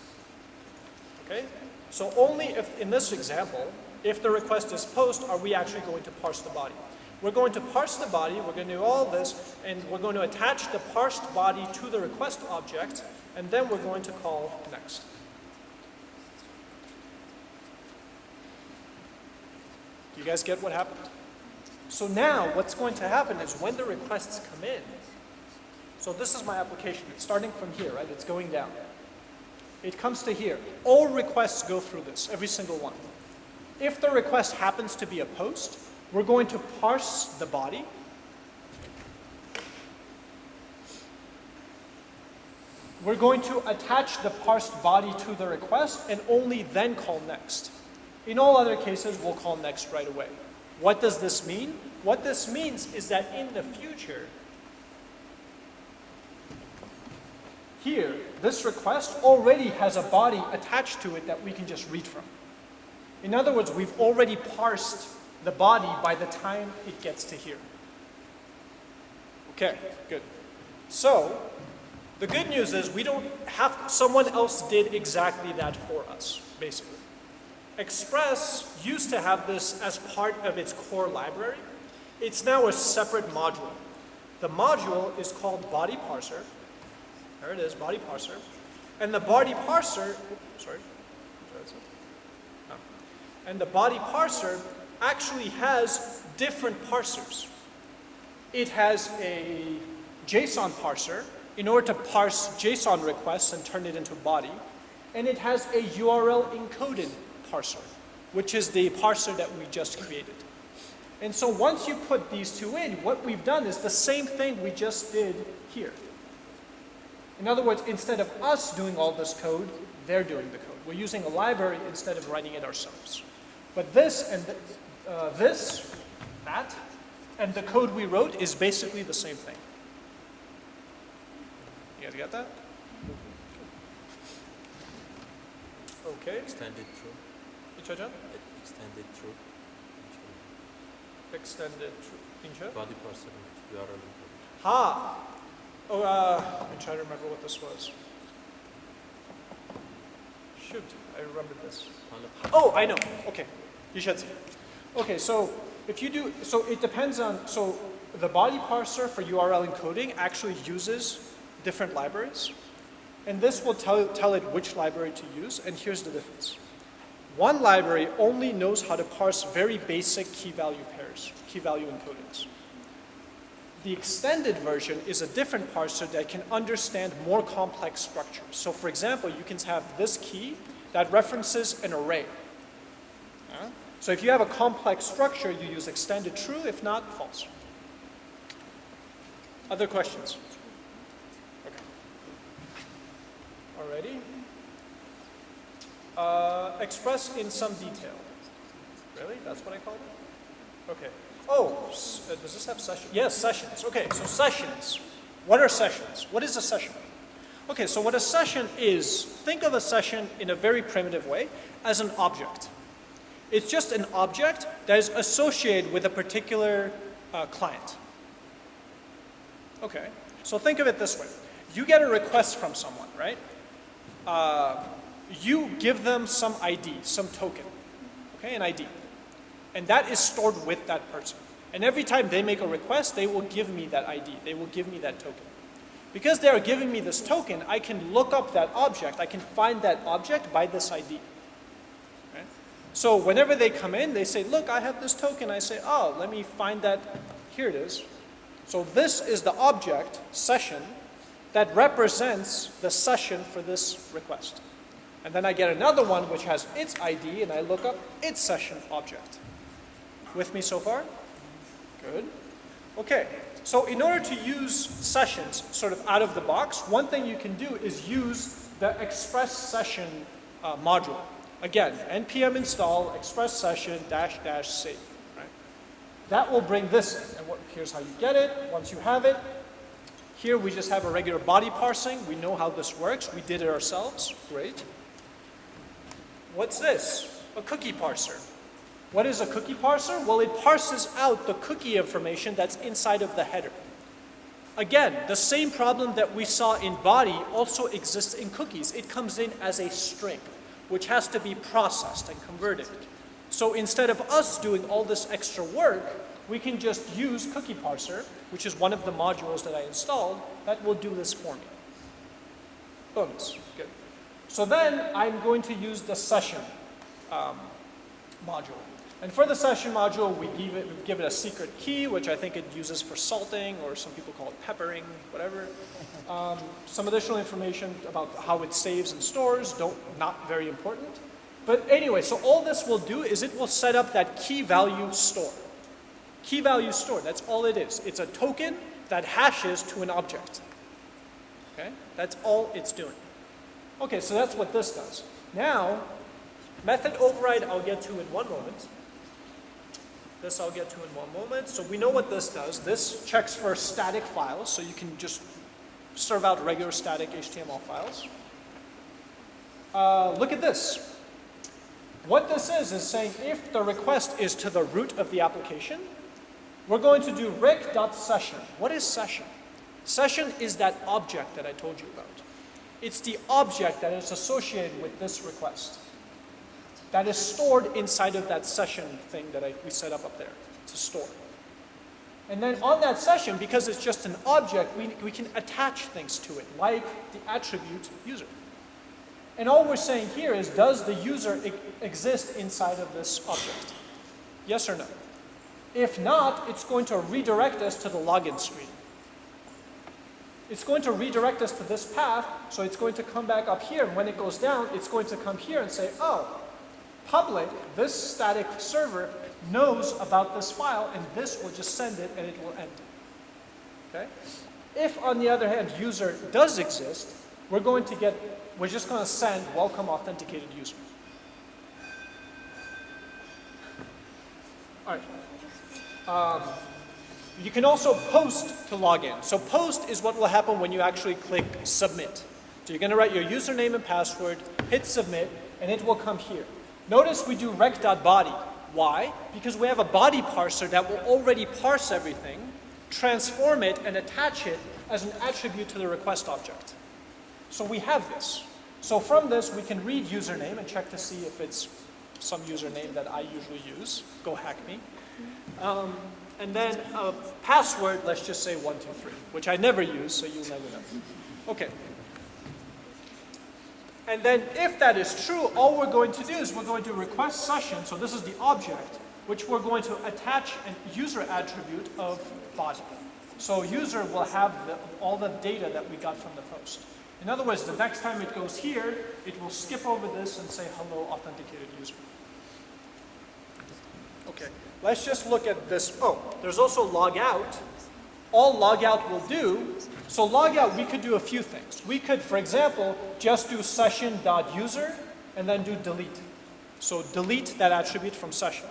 Okay? So only if, in this example, if the request is post, are we actually going to parse the body. We're going to parse the body, we're going to do all this, and we're going to attach the parsed body to the request object, and then we're going to call next. You guys get what happened? So now what's going to happen is when the requests come in, so this is my application, it's starting from here, right? It's going down. It comes to here. All requests go through this, every single one. If the request happens to be a post, we're going to parse the body. we're going to attach the parsed body to the request and only then call next. In all other cases, we'll call next right away. What does this mean? What this means is that in the future, here, this request already has a body attached to it that we can just read from. In other words, we've already parsed the body by the time it gets to here. Okay, good. So, the good news is we don't have, someone else did exactly that for us, basically. Express used to have this as part of its core library. It's now a separate module. The module is called body parser. There it is, body parser. And the body parser, and the body parser actually has different parsers. It has a JSON parser in order to parse JSON requests and turn it into body. And it has a URL encoded parser, which is the parser that we just created. And so once you put these two in, what we've done is the same thing we just did here. In other words, instead of us doing all this code, they're doing the code. We're using a library instead of writing it ourselves. But this and that, and the code we wrote is basically the same thing. You guys get that? Okay. Extended through. İçeceğim? Extended through. Extended through. İnce? Body parser URL. Ha! Oh, I'm trying to remember what this was. Shoot, I remembered this. Oh, I know. Okay, you should see. Okay, so if you do, so it depends on, so the body parser for URL encoding actually uses different libraries. And this will tell it which library to use, and here's the difference. One library only knows how to parse very basic key value pairs, key value encodings. The extended version is a different parser that can understand more complex structures. So for example, you can have this key that references an array. So if you have a complex structure, you use extended true, if not, false. Other questions? Alrighty. Express in some detail. Really? That's what I called it? Okay. Oh, does this have sessions? Yes, sessions. Okay, so sessions. What are sessions? What is a session? Okay, so what a session is, think of a session in a very primitive way as an object. It's just an object that is associated with a particular client. Okay, so think of it this way. You get a request from someone, right? You give them some ID, some token, okay, an ID. And that is stored with that person. And every time they make a request, they will give me that ID. They will give me that token. Because they are giving me this token, I can look up that object. I can find that object by this ID. Right? So whenever they come in, they say, look, I have this token. I say, oh, let me find that. Here it is. So this is the object, session, that represents the session for this request. And then I get another one which has its ID, and I look up its session object. With me so far? Good. Okay, so in order to use sessions sort of out of the box, one thing you can do is use the express session module. Again, npm install express session --c. Right? That will bring this in. And here's how you get it. Once you have it, here we just have a regular body parsing. We know how this works. We did it ourselves. Great. What's this? A cookie parser. What is a cookie parser? Well, it parses out the cookie information that's inside of the header. Again, the same problem that we saw in body also exists in cookies. It comes in as a string, which has to be processed and converted. So instead of us doing all this extra work, we can just use cookie parser, which is one of the modules that I installed, that will do this for me. Bonus, good. So then I'm going to use the session module. And for the session module, we give it a secret key, which I think it uses for salting, or some people call it peppering, whatever. Some additional information about how it saves and stores, not very important. But anyway, so all this will do is it will set up that key value store. Key value store, that's all it is. It's a token that hashes to an object. Okay, that's all it's doing. Okay, so that's what this does. Now, method override I'll get to in one moment. This I'll get to in one moment. So we know what this does. This checks for static files, so you can just serve out regular static HTML files. Look at this. What this is saying if the request is to the root of the application, we're going to do rec.session. What is session? Session is that object that I told you about. It's the object that is associated with this request. That is stored inside of that session thing that we set up there to store. And then on that session, because it's just an object, we can attach things to it, like the attribute user. And all we're saying here is, does the user exist inside of this object? Yes or no? If not, it's going to redirect us to the login screen. It's going to redirect us to this path, so it's going to come back up here, and when it goes down, it's going to come here and say, oh, public, this static server knows about this file, and this will just send it, and it will end. Okay? If, on the other hand, user does exist, we're just going to send welcome authenticated user. All right. You can also post to log in. So post is what will happen when you actually click submit. So you're going to write your username and password, hit submit, and it will come here. Notice we do rec.body. Why? Because we have a body parser that will already parse everything, transform it, and attach it as an attribute to the request object. So we have this. So from this, we can read username and check to see if it's some username that I usually use. Go hack me. And then a password, let's just say 123, which I never use, so you'll never know. Okay. And then if that is true, all we're going to do is we're going to request session, so this is the object, which we're going to attach a user attribute of body. So user will have all the data that we got from the post. In other words, the next time it goes here, it will skip over this and say hello authenticated user. Okay, let's just look at this. Oh, there's also logout. All logout will do, so logout we could do a few things. We could, for example, just do session.user and then do delete. So delete that attribute from session.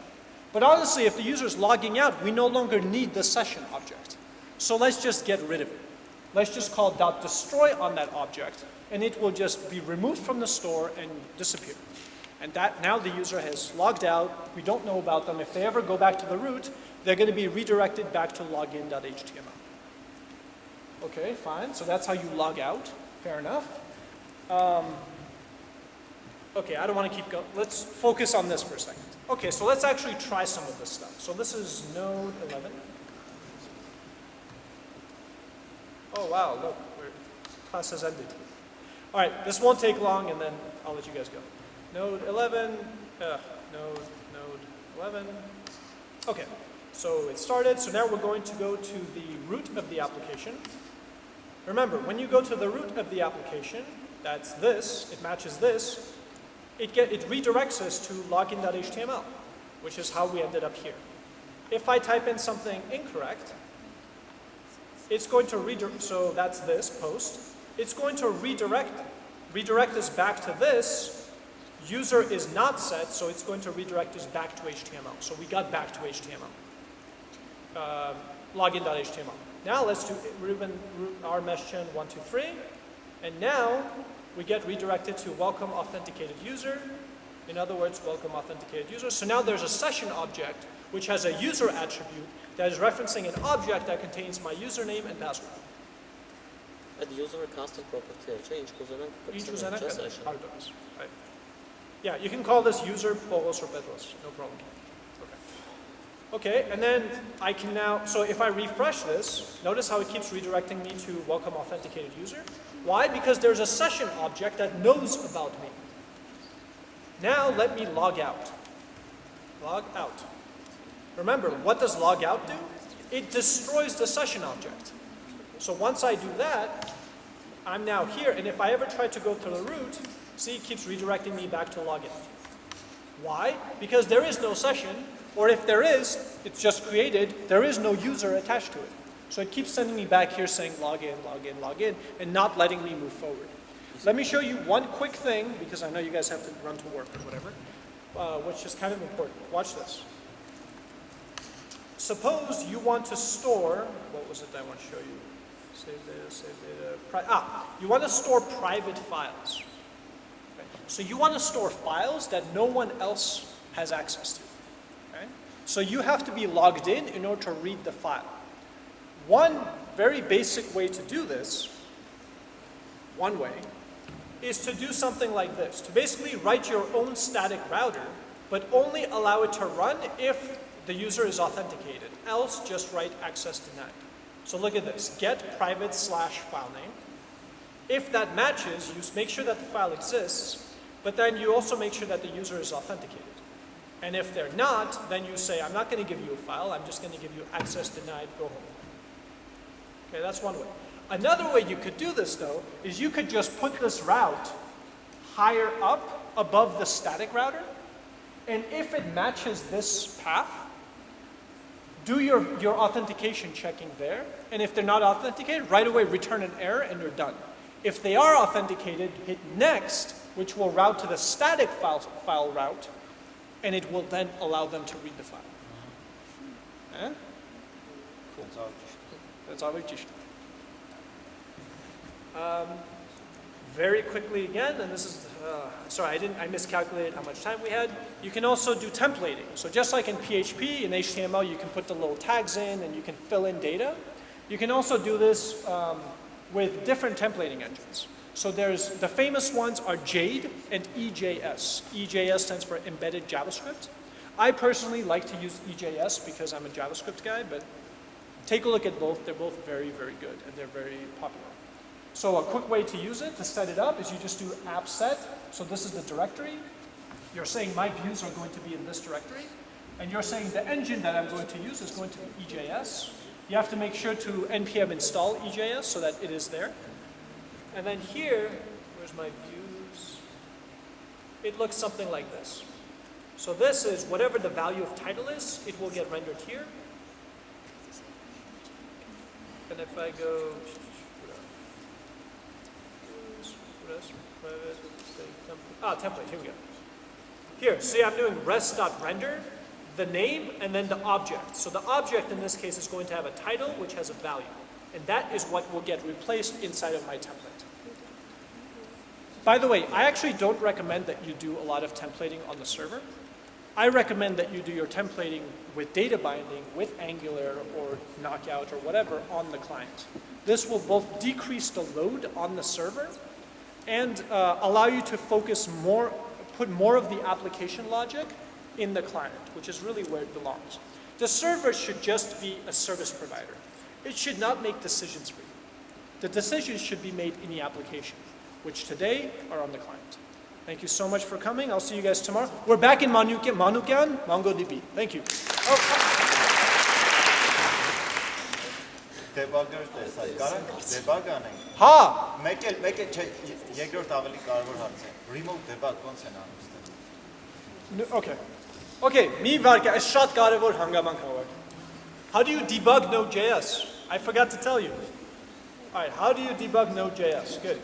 But honestly, if the user is logging out, we no longer need the session object. So let's just get rid of it. Let's just call .destroy on that object, and it will just be removed from the store and disappear. And that now the user has logged out. We don't know about them. If they ever go back to the root, they're going to be redirected back to login.html. Okay, fine. So that's how you log out. Fair enough. Okay, I don't want to keep going. Let's focus on this for a second. Okay, so let's actually try some of this stuff. So this is Node 11. Oh, wow, look, class has ended. All right, this won't take long, and then I'll let you guys go. Node 11, Node 11. Okay, so it started. So now we're going to go to the root of the application. Remember, when you go to the root of the application, that's this, it matches this, it redirects us to login.html, which is how we ended up here. If I type in something incorrect, it's going to redirect, so that's this post. It's going to redirect us back to this. User is not set, so it's going to redirect us back to HTML. So we got back to HTML. Login.html. Now let's do Rouben Meschian 123. And now we get redirected to welcome authenticated user. In other words, welcome authenticated user. So now there's a session object which has a user attribute that is referencing an object that contains my username and password. Ad user casting property change right. Yeah, you can call this user Poros or Petros, no problem. Okay, and then I can now, so if I refresh this, notice how it keeps redirecting me to welcome authenticated user. Why? Because there's a session object that knows about me. Now let me log out. Log out. Remember, what does log out do? It destroys the session object. So once I do that, I'm now here, and if I ever try to go to the root, see, it keeps redirecting me back to login. Why? Because there is no session, or if there is, it's just created, there is no user attached to it. So it keeps sending me back here saying log in, log in, log in, and not letting me move forward. Let me show you one quick thing, because I know you guys have to run to work or whatever, which is kind of important. Watch this. Suppose you want to store, what was it I want to show you? Save data. You want to store private files. Okay? So you want to store files that no one else has access to. Okay? So you have to be logged in order to read the file. One very basic way to do this, one way, is to do something like this. To basically write your own static router, but only allow it to run if the user is authenticated. Else, just write access denied. So look at this, get private / file name. If that matches, you make sure that the file exists, but then you also make sure that the user is authenticated. And if they're not, then you say, I'm not going to give you a file, I'm just going to give you access denied, go home. Okay, that's one way. Another way you could do this, though, is you could just put this route higher up above the static router, and if it matches this path, do your authentication checking there, and if they're not authenticated, right away return an error and you're done. If they are authenticated, hit next, which will route to the static file route, and it will then allow them to read the file. Eh? Cool. That's all we just. Very quickly again, and this is, sorry, I miscalculated how much time we had. You can also do templating. So just like in PHP, in HTML, you can put the little tags in and you can fill in data. You can also do this with different templating engines. So there's, the famous ones are Jade and EJS. EJS stands for Embedded JavaScript. I personally like to use EJS because I'm a JavaScript guy, but take a look at both. They're both very, very good, and they're very popular. So a quick way to use it, to set it up, is you just do app set. So this is the directory. You're saying my views are going to be in this directory. And you're saying the engine that I'm going to use is going to be EJS. You have to make sure to npm install EJS so that it is there. And then here, where's my views? It looks something like this. So this is whatever the value of title is, it will get rendered here. And if I go, template, here we go. Here, see I'm doing res.render, the name, and then the object. So the object in this case is going to have a title which has a value. And that is what will get replaced inside of my template. By the way, I actually don't recommend that you do a lot of templating on the server. I recommend that you do your templating with data binding, with Angular or Knockout or whatever on the client. This will both decrease the load on the server and allow you to focus more, put more of the application logic in the client, which is really where it belongs. The server should just be a service provider. It should not make decisions for you. The decisions should be made in the application, which today are on the client. Thank you so much for coming. I'll see you guys tomorrow. We're back in Manukyan, MongoDB. Thank you. Debugger տեսա, կարանք debug անենք։ Ha! Մեկ էլ չէ, երկրորդ ավելի կարևոր հարց է։ Remote debug ոնց են անում ստե։ Okay. Okay, մի վարկը, այս շատ կարևոր հանգամանք հավաք։ How do you debug Node.js? I forgot to tell you. All right, how do you debug Node.js? Good.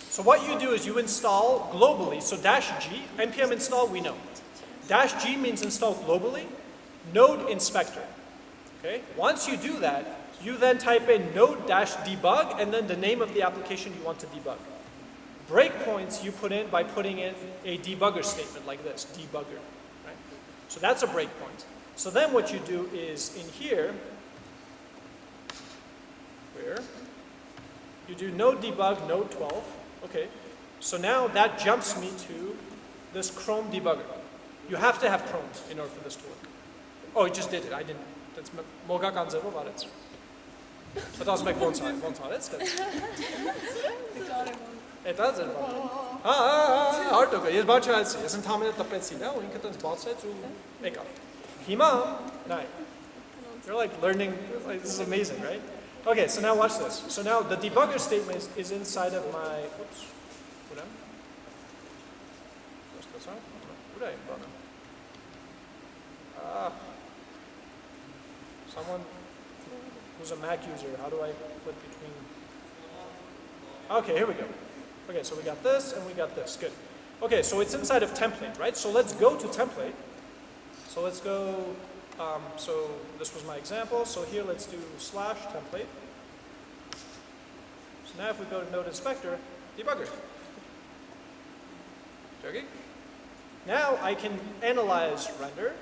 So what you do is you install globally, so -g, npm install we know. -g means install globally, node inspector. Okay? Once you do that, you then type in node-debug and then the name of the application you want to debug. Breakpoints you put in by putting in a debugger statement like this, debugger. Right? So that's a breakpoint. So then what you do is in here, where you do node debug node 12. Okay, so now that jumps me to this Chrome debugger. You have to have Chrome in order for this to work. Oh, it just did it. I didn't. That's Mogak on zero about it. But that was like one time. It's good. It does it. Hard to go. Yes, but Chelsea. Isn't Tom in the Petsy now? We can just bounce it to make up. Hima, nine. You're like learning. Like, this is amazing, right? Okay, so now watch this. So now the debugger statement is inside of my. Oops. Someone. who's a Mac user, how do I flip between? Okay, here we go. Okay, so we got this and we got this, good. Okay, so it's inside of template, right? So let's go to template. So let's go, so this was my example. So here let's do /template. So now if we go to Node Inspector, debugger. Okay. Now I can analyze render.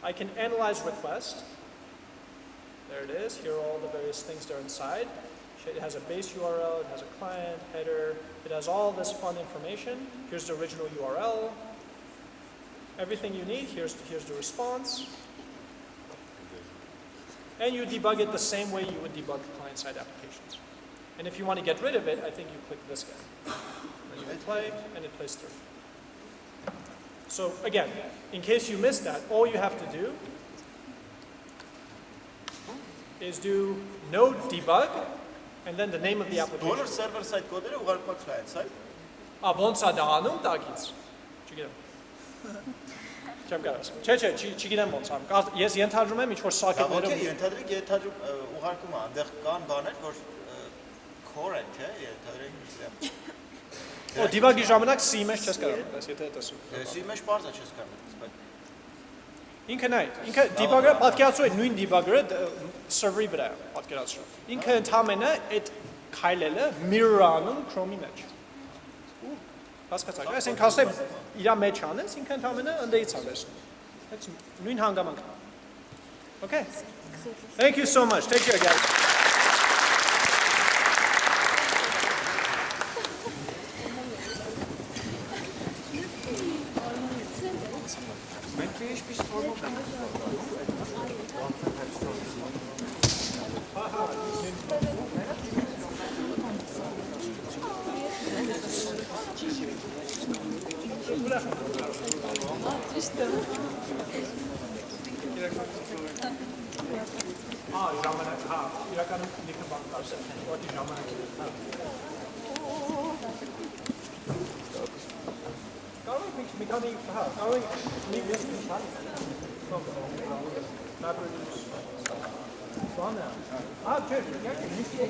I can analyze request. There it is. Here are all the various things that are inside. It has a base URL, it has a client, header, it has all this fun information. Here's the original URL. Everything you need, here's the response. And you debug it the same way you would debug client-side applications. And if you want to get rid of it, I think you click this guy. And you play, and it plays through. So again, in case you missed that, all you have to do is do node debug, and then the name of the application. Բոլոր server side կոդերը ուղարկում եք client side։ Ոնց է դա անում տակից։ Չգիտեմ։ Չեմ կարող։ Չէ, չգիտեմ ոնց անում։ Ես ենթադրում եմ ինչ-որ սակետներով։ Okay, ենթադրեք ուղարկումը այնտեղ կան բաներ, որ core են, չէ՞, ենթադրեք գիտեմ։ Օ դիբագի ժամանակ C մեջ չես կարող դες, եթե տեսում։ C մեջ բարձա չես կարող, բայց Ինքը դիբագը պատկերացրու է նույն դիբագերը server-ի վրա պատկերացրու։ Ինքը ընդհանրապես այդ քայլելը mirror անում Chrome-ի մեջ։ Հասկացաք, այսինքն ասեմ իր մեջ անես, ինքը ընդհանրապես ընդդեից անես։ Այդ նույն հանգամանքն է։ Okay. Thank you so much. Take care guys. Ժամանակ, իրականում լիքը բան կարս է, ուղղակի ժամանակ է։ Կարող եք մի քանի, կարող եք մի քանի բանը, չէ, եկեք, մի քանի